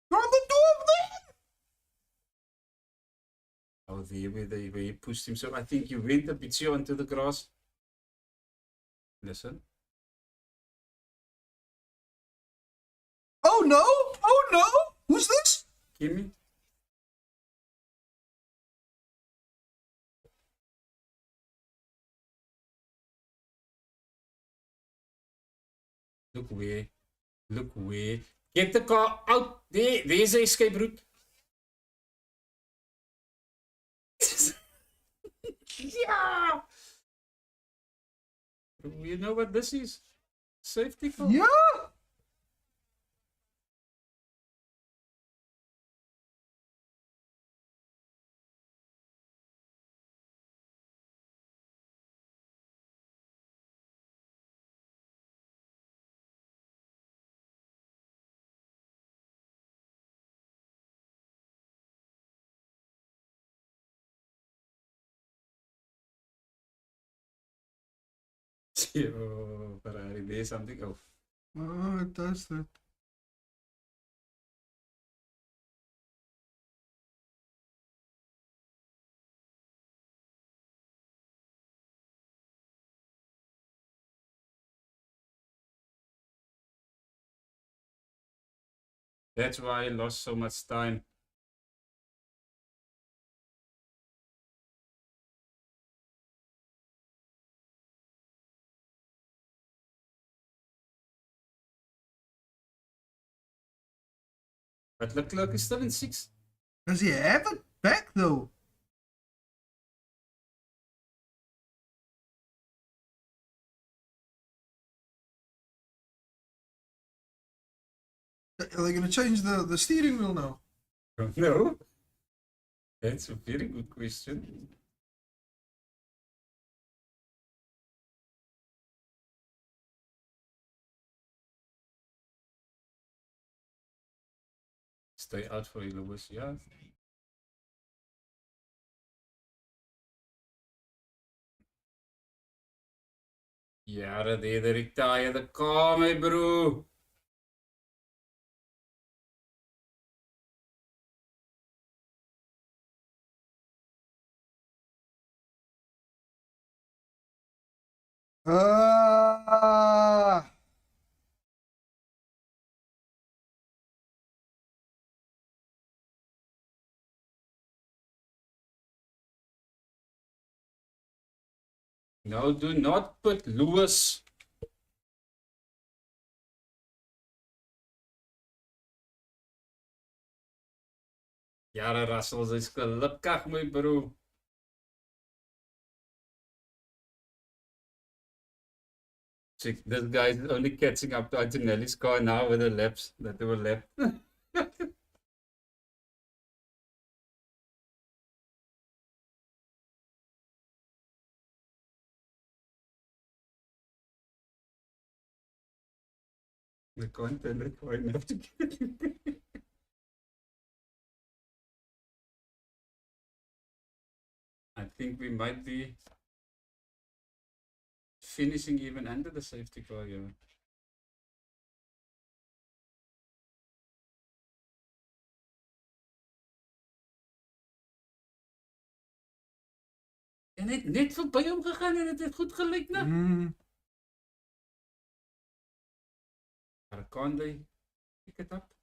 From the two of them. Oh, there where he pushed himself. I think you went a bit onto the grass. Listen. Oh no! Oh no! Who's this? Kimmy? Look where. Look where. Get the car out. There's the escape route. Yeah. You know what this is? Safety car. Yeah. Oh, Ferrari, there's something. Oh, Oh, it does that. that's why I lost so much time. But Leclerc is still in 6th. Does he have it back though? Are they gonna change the steering wheel now? No, that's a very good question. Stay out for you, Lewis. Yeah. Yeah, they retire the car, my bro. Ah. No, do not put Lewis. Ja, Russell is gelukkig, my bro. See, this guy is only catching up to Antonelli's car now with the laps that they were left. The content required enough to get I think we might be finishing even under the safety car, yeah. En het net voorbij hom gegaan en het goed gelyk, né? Maar kan hy pick it up?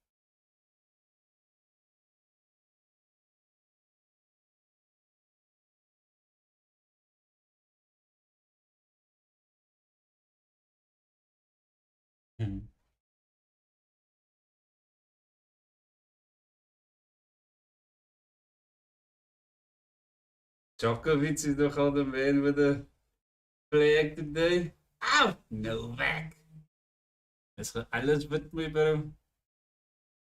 Mhm. Djokovic is nogal the man with the flag today. Ow! Novak. Dis ge alles wit my bro.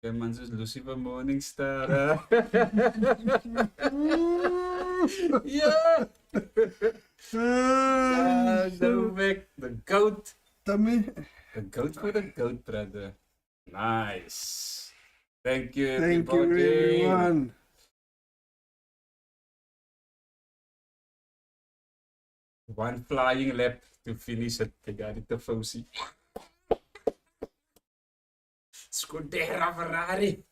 Jy man soos Lucifer Morningstar. Ja. Novak, the goat. Tummy. The goat for the goat, brother. Nice. Thank you, Thank you, everybody. everyone. One flying lap to finish it. They got it to Fosi. Scudera Ferrari.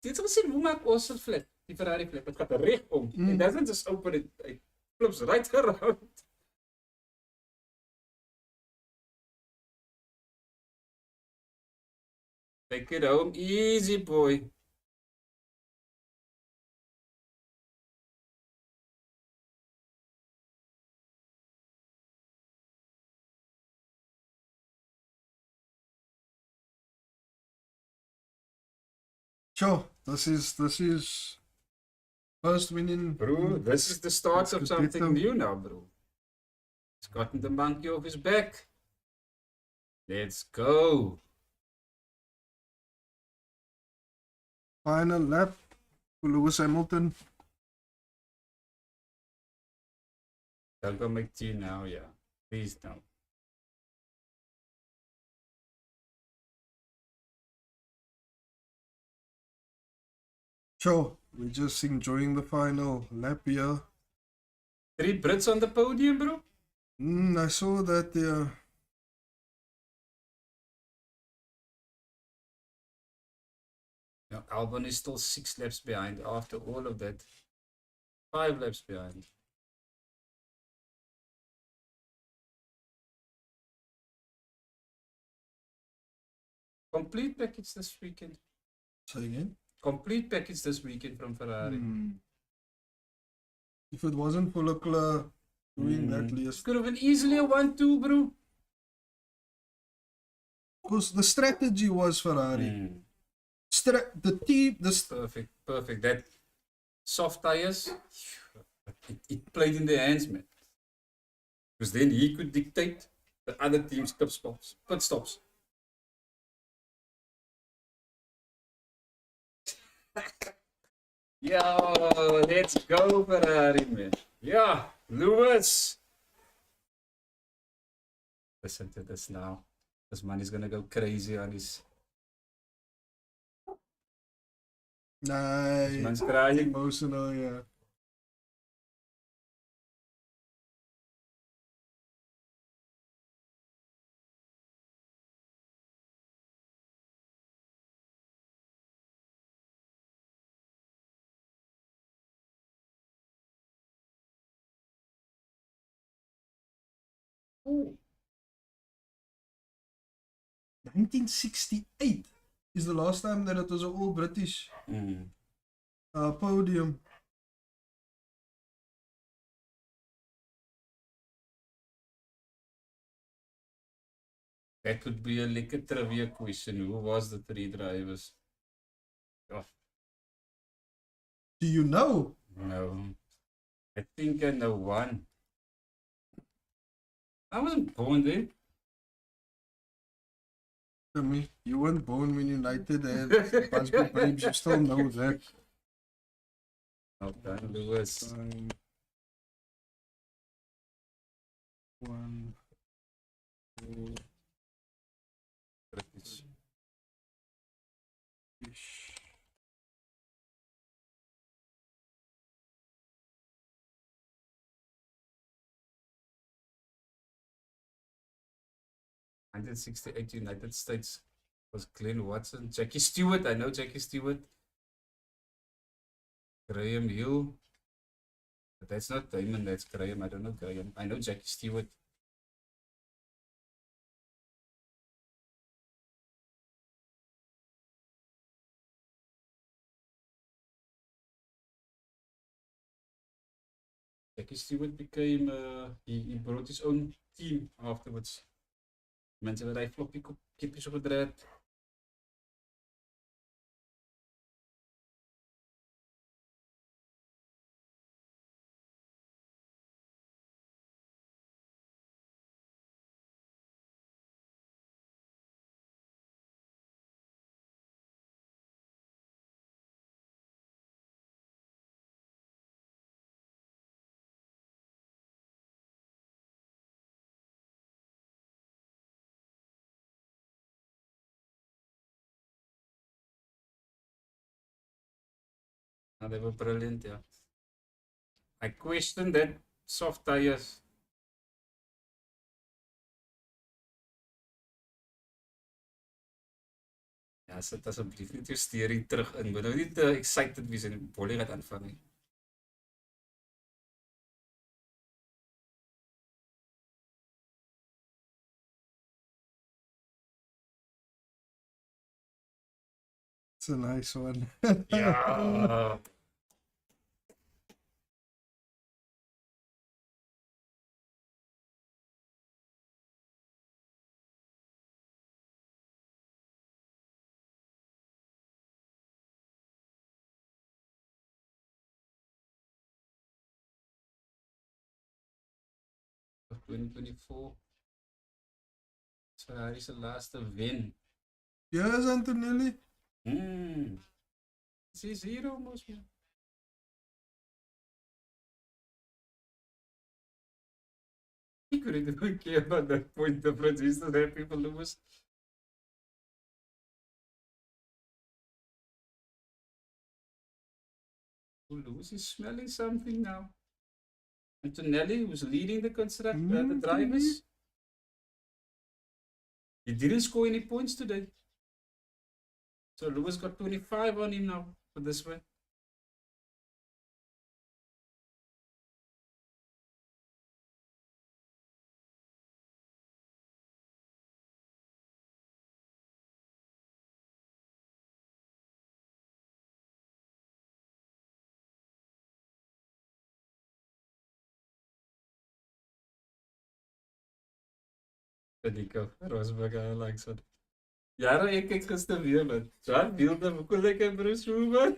Dit is gesien hoe maak ons het flip. Die Ferrari flip. Het gaat recht om. It doesn't just open it. It flips right around. Take it home easy, boy. Sure, this is first winning. Bro, this is the start of something Scudetto. new now, bro. He's gotten the monkey off his back. Let's go. Final lap for Lewis Hamilton. Don't go make tea now, yeah. Please don't. Sure, we're just enjoying the final lap here. 3 Brits on the podium, bro. I saw that there. Yeah, Albon is still 6 laps behind after all of that. 5 laps behind. Complete package this weekend. Say again? Complete package this weekend from Ferrari. If it wasn't for Leclerc doing that list. Could have been easily a 1-2, bro. Because the strategy was Ferrari. The team, Perfect, perfect. That soft tires, it played in their hands, man. Because then he could dictate the other team's pit stops. Yo, let's go, Ferrari, man. Yeah, Lewis. Listen to this now. This man is gonna go crazy on his. Nice. Man's crying. Emotional, yeah. Ooh. 1968 is the last time that it was an all British podium. That could be a lekker trivia question. Who was the 3 drivers? Oh, Do you know? no. I think I know one. I wasn't born then. Tell me, you weren't born when United had Busby Babes, you still know that. Well done, Lewis. Time. 1, 2, British. ish. '68 United States was Glenn Watson, Jackie Stewart. I know Jackie Stewart. Graham Hill. But that's not Damon, that's Graham. I don't know Graham. I know Jackie Stewart. Jackie Stewart became, he brought his own team afterwards. Mensen wat hy floppy kippies op gedreid. Nou, they were brilliant, yeah. I questioned that soft tires. Ja, sit asseblief net jou steering terug in. Moet nou nie te excited wees en die bolie gaat aanvang nie. It's a nice one. Ja. Of 2024. Ferrari se laaste wen. Yes, Antonelli. She's hier almost, man. He couldn't even care about that point difference. He's still happy for Lewis. Oh, Lewis is smelling something now. Antonelli was leading the the drivers. He didn't score any points today. So Lewis got 25 on him now for this one. Nico Rosberg, I like that. Ja, ik kijk gisteren weer, man. John Wilder, hoe kon ik hem Bruce man?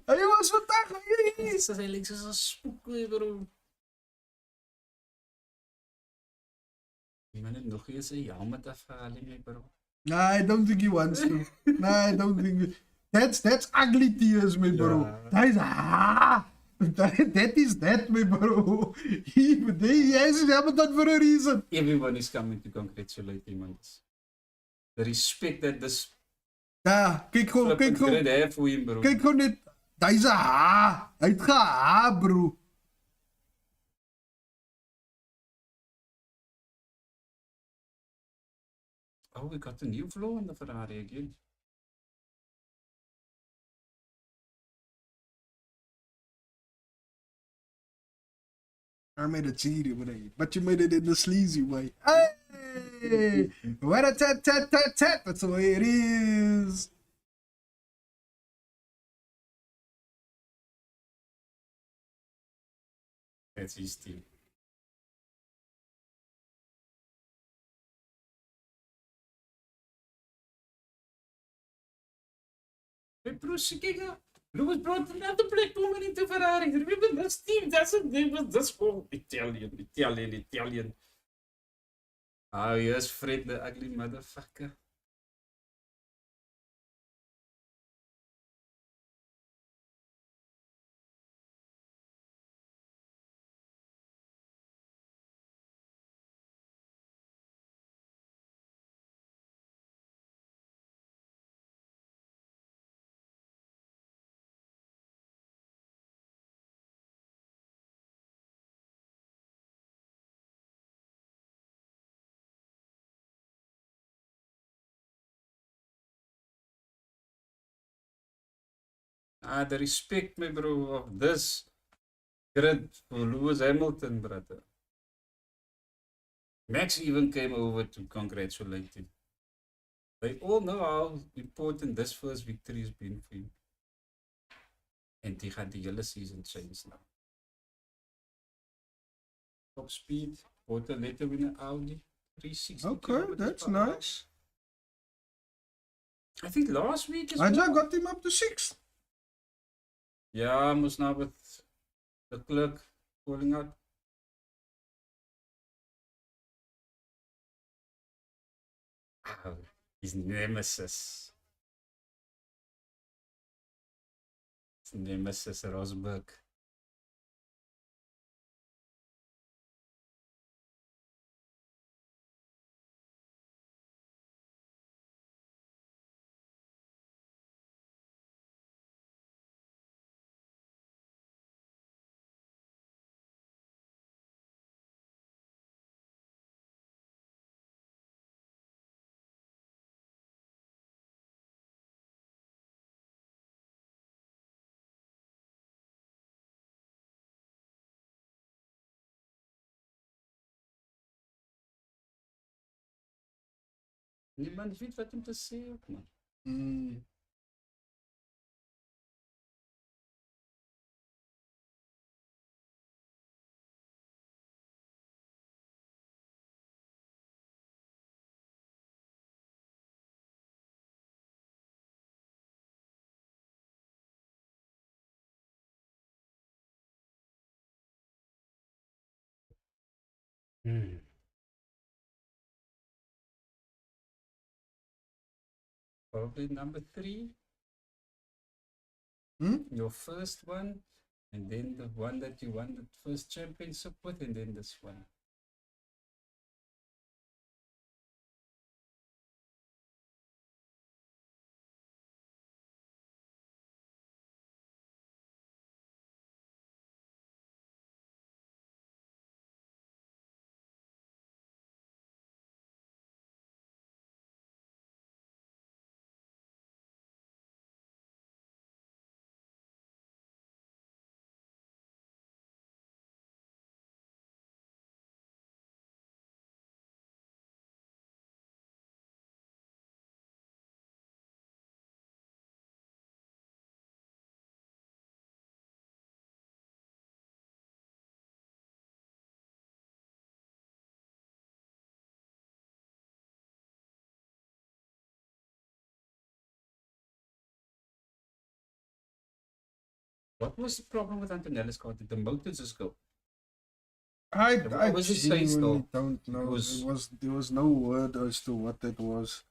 Hij was vandaag hier. Ze zijn links als een spook, bro. Die man heeft nog eens een helmet afgehaald, bro. No, I don't think he wants to. No, I don't think. That's ugly tears, my bro. Yeah. That is that is that, my bro. He has his helmet on for a reason. Everyone is coming to congratulate him on this. The respect that this Ja, kijk gewoon, kijk gewoon. Have for him, bro. Kijk gewoon net. Dat is Hij het gaat bro. Oh, we got a new flow in the Ferrari again. I made a cheaty way, but you made it in the sleazy way. Hey! What a tat tat tat tat! That's the way it is. That's his team. Hey, bro, kijk. Lewis brought another black woman into Ferrari. Remember this team doesn't name was this whole Italian. Oh, yes, Fred, the ugly motherfucker. The respect, my bro, of this grid for Lewis Hamilton, brother. Max even came over to congratulate him. They all know how important this first victory has been for him. And he had the yellow season change now. Top speed, bought a later with an Audi 360. Okay, kilometers that's per hour. nice. I think last week as I just well. got him up to 6th. Yeah, I must now with the clerk calling out. Oh, his nemesis. His nemesis, Rosberg. Niemand weet wat om te sê ook, man. Probably number 3. Your first one, and then the one that you won the first championship with, and then this one. What was the problem with Antonella's car? Did the motor just go? I What was his face, genuinely though? don't know. Was- There was no word as to what that was.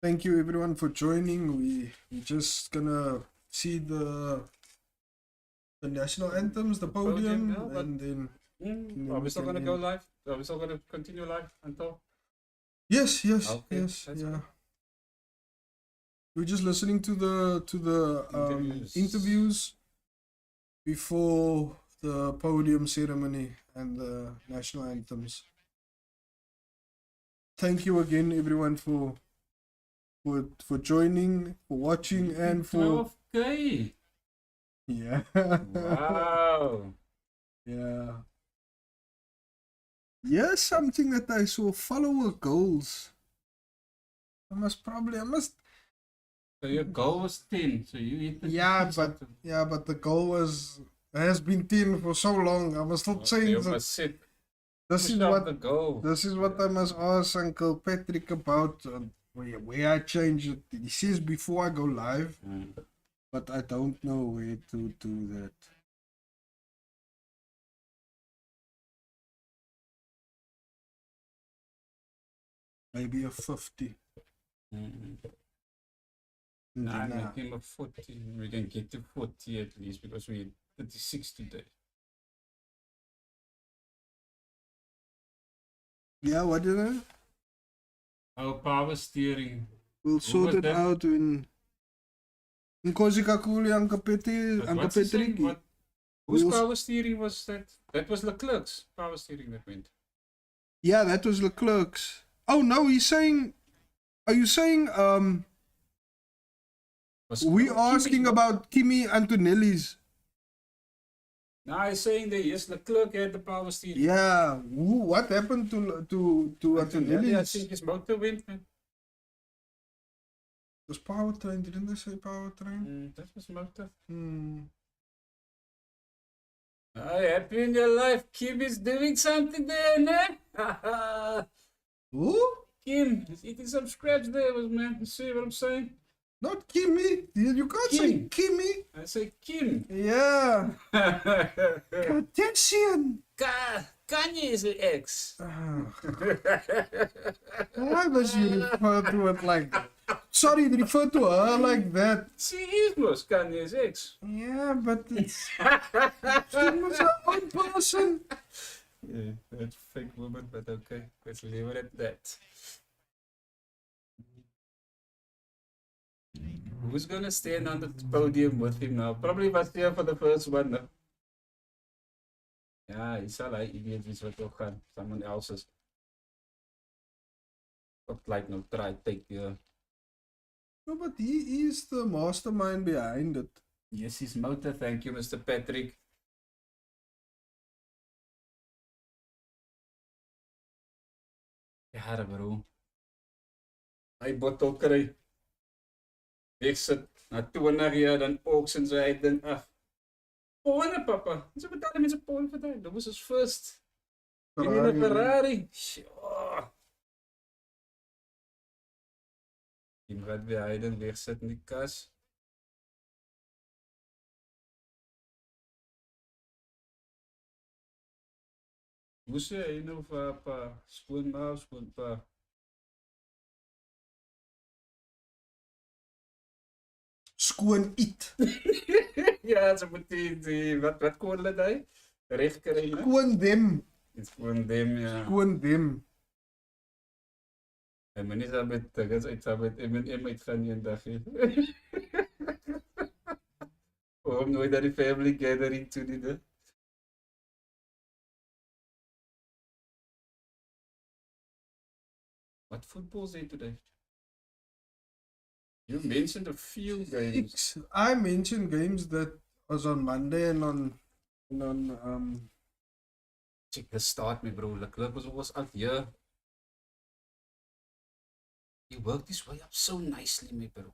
Thank you everyone for joining. We just gonna see the national anthems, the podium, yeah, but- and then Are we still gonna go live? Are we still gonna continue live until? yes, Okay, yes, that's yeah. fine. We're just listening to the interviews before the podium ceremony and the national anthems. Thank you again, everyone, for joining, for watching, and for 12K. yeah, Wow. yeah. Yes, something that I saw. Follower goals. I must. So your goal was 10. So you hit the Yeah, 10 but something. the goal has been 10 for so long. I must not change You it. must set This push is up what the goal. This is what I must ask Uncle Patrick about. Where I change it. He says before I go live, but I don't know where to do that. Maybe a 50. Nah, make him a 40. We can get to 40 at least because we had 36 today. Yeah, what is it? Our power steering. We'll sort was it that? out in Nkosi Kakuli, Uncle Patrick. But Uncle what's he saying? Patrick. Whose We'll power steering was that? That was Leclerc's power steering that went. Yeah, that was Leclerc's. Oh no, he's saying. Are you saying we asking about Kimi Antonelli's? No, he's saying that yes, Leclerc had the power steering. Yeah, what happened to Antonelli, I Antonelli's? think his motor went. Man. It was powertrain, didn't they say powertrain? That was motor. Oh, happy in your life. Kim is doing something there, nah? Who? Kim is eating some scraps there, man. You see what I'm saying? Not Kimmy. You can't say Kim. Kimmy. I say Kim. Yeah. Kardashian. Kanye is an ex. Why must you refer to it like that? Sorry, refer to her like that. She is most Kanye's ex. Yeah, but it's she was her own person. Yeah, that's fake woman, but okay. Let's leave it at that. Who's gonna stand on the podium with him now? Probably Bastian for the first one. No? Yeah, he saw like idiots wat ook gaan. Someone else's. Looked like no try take yeah. No, but he is the mastermind behind it. Yes, his motor. Thank you, Mr. Patrick. Ja, bro. Hy bottel kry. Wegsit na 20 jaar dan auction sy uit ding af. Pone, papa. Ons betaal mense pone vir dit. Dit was ons first. In 'n Ferrari. Sjoe. Die wat weer hy dan wegsit in die kas. Hoe sê hy nou vir pa skoonma, skoonpa? Skoon eet. Ja, so moet die wat kon hulle daai reg kry, né? Skoon dem. Skoon dem, ja. Skoon dem. En men is met gas uit M&M uitgaan eendag. Om nooit dat die family gathering toe die hè. What football's there today? You mentioned a few games. I mentioned games that was on Monday and on Check the start, me bro. Leclerc was out here. He worked his way up so nicely, me bro.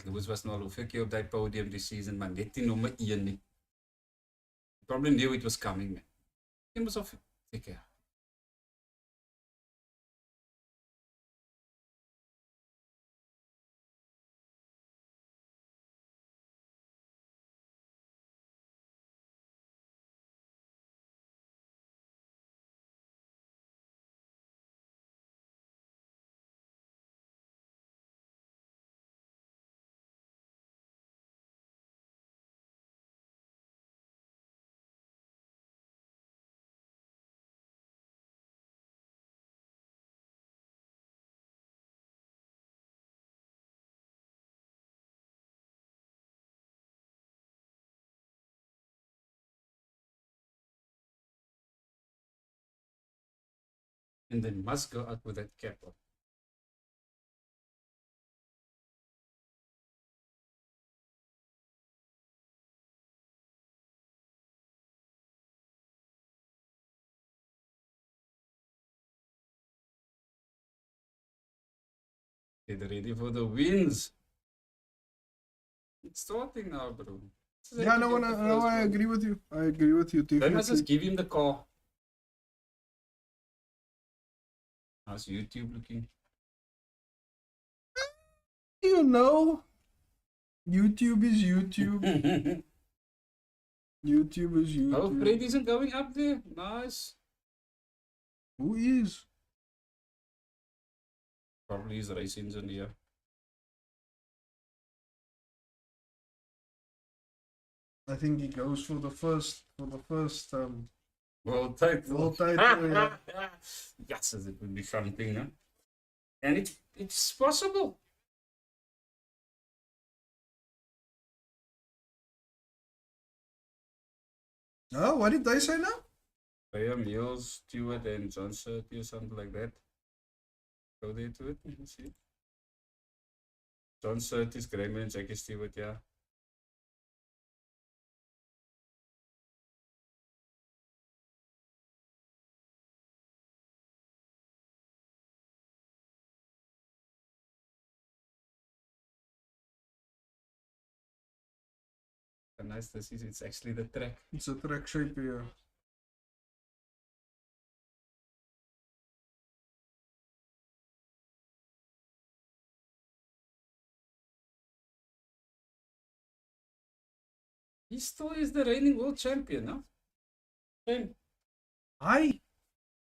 Lewis was nou al hoeveel keer op dat podium this season, maar net die nummer 1 nie. Probably knew it was coming, man. He was off. Take care. And they must go out with that cap on. Get ready for the wins. It's starting now, bro. Yeah, no, I agree with you. I agree with you. They must just give him the car. How's YouTube looking? You know, YouTube is YouTube. YouTube is YouTube. Oh, Fred isn't going up there. Nice. Who is? Probably his race engineer. I think he goes for the first World title. world title. Yeah. Yes, it would be something, huh? And it's possible. Oh, what did they say now? Graham Mills, Stewart, and John Surtees or something like that. Go there to it and see. John Surtees, Graham and Jackie Stewart, yeah. nice this is. It's actually the track. It's a track shape here. He still is the reigning world champion, no? Shame. Ai!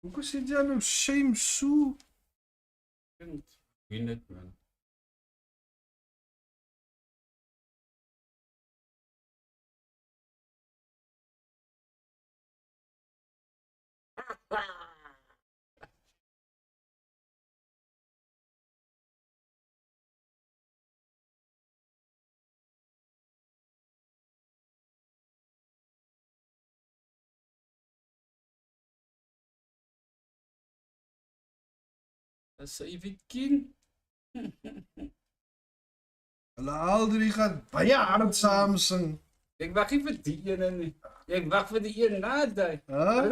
Hoekom sê jy nou shame so? Didn't win it, man. A Savvy King. Hulle al drie gaan baie hard saam sing. Ek wag nie vir die ene nie. Ek wag vir die een na daai. Huh?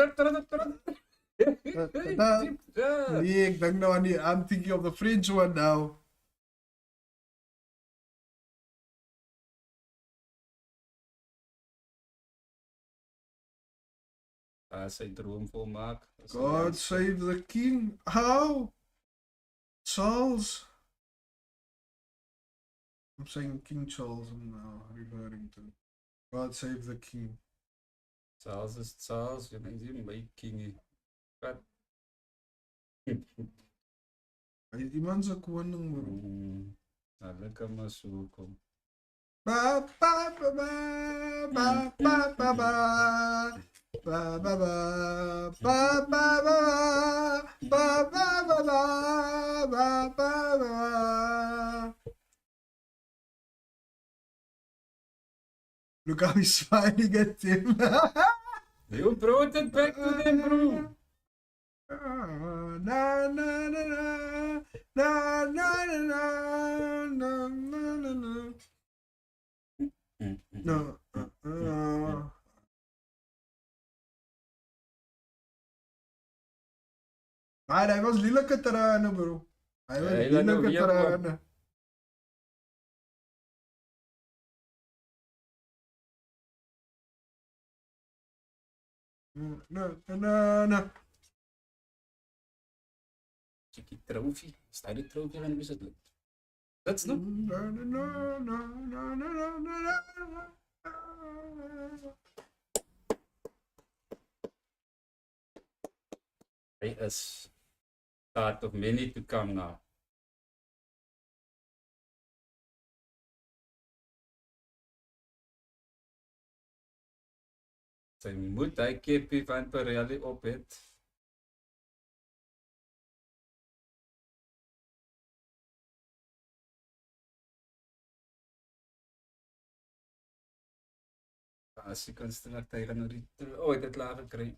Ja. Nee, ek dink nou aan die I'm thinking of the French one now. Sy droom volmaak. God save the king. How? Charles. I'm saying King Charles I'm now referring to. God save the king. Charles is Charles, jy mens nie my king. Wat? Hy is iemand se koning bro. Hulle kan maar so kom. Ba ba ba ba ba ba ba ba. Ba ba ba ba ba ba ba ba ba ba ba ba. Look how he's smiling at him. You brought it back to them, bro. Na na na na na na na na na na na. No. Maar hij was lelijke tranen, bro. Hij was lelijke tranen. No. Cheeky trophy. Staat die trophy van wie is het? That's no. Hy is start of many to come now. Sy moet hy kepie van Ferrari op het. As jy kan straks hy gaan nou die ooit het klaar gekry.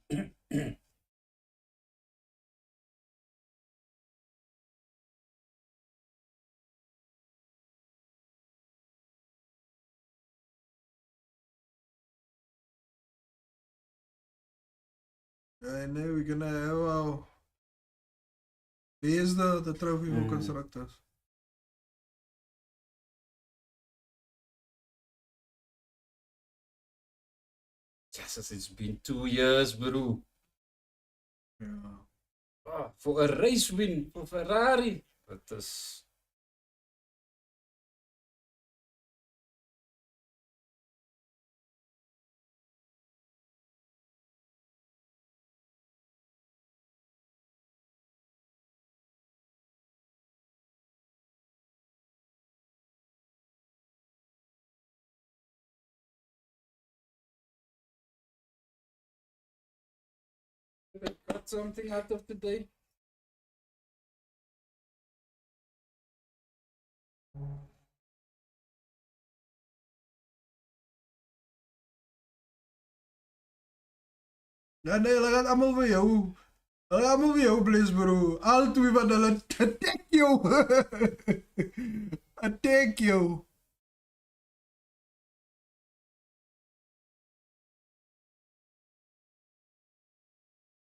I know we're gonna have our... Here's the trophy for constructors. Jesus, it's been 2 years, bro. Yeah. Oh, for a race win for Ferrari. That is... They got something out of today. Nee, hulle gaan allemaal vir jou. Hulle gaan allemaal vir jou bless, bro. Al twee van hulle attack jou. Attack jou.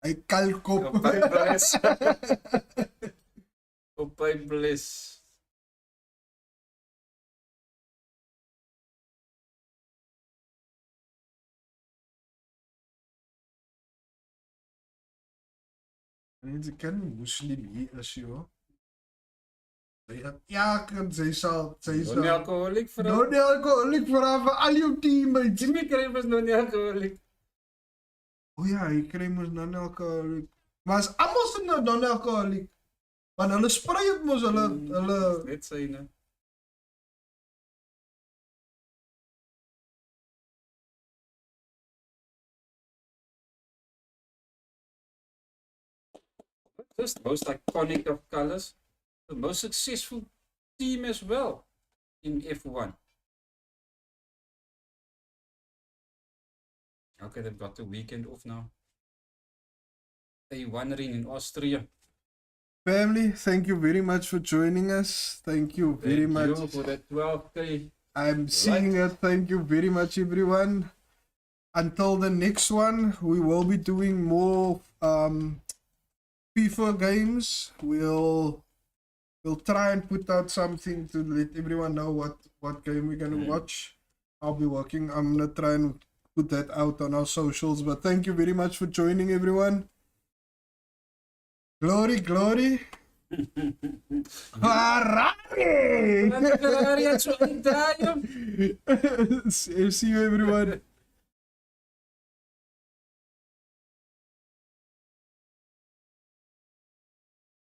Hy kalkop. Op hy bless. Op hy bless. Mense kan nie moslim hier is, joh. Ja, kan sy sal. Non-alcoholic vir haar. Non-alcoholic vir haar, vir al jou teammates. Jimmy Crane was non-alcoholic. O ja, hy kry mos non-alcoholic. Maar as almal se nou non-alcoholic. Want hulle sprei het mos hulle Net syne. This the most iconic of colors, the most successful team as well in F1. Okay, they've got the weekend off now. They wondering in Austria. family, thank you very much for joining us. Thank you very much. Thank you for that 12K. I'm seeing it. Thank you very much, everyone. Until the next one, we will be doing more FIFA games. We'll try and put out something to let everyone know what game we're gonna watch. I'll be working. I'm gonna try and put that out on our socials. But thank you very much for joining, everyone. Glory, glory. Ferrari! Ferrari had so See you, everyone.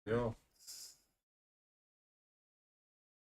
Ja.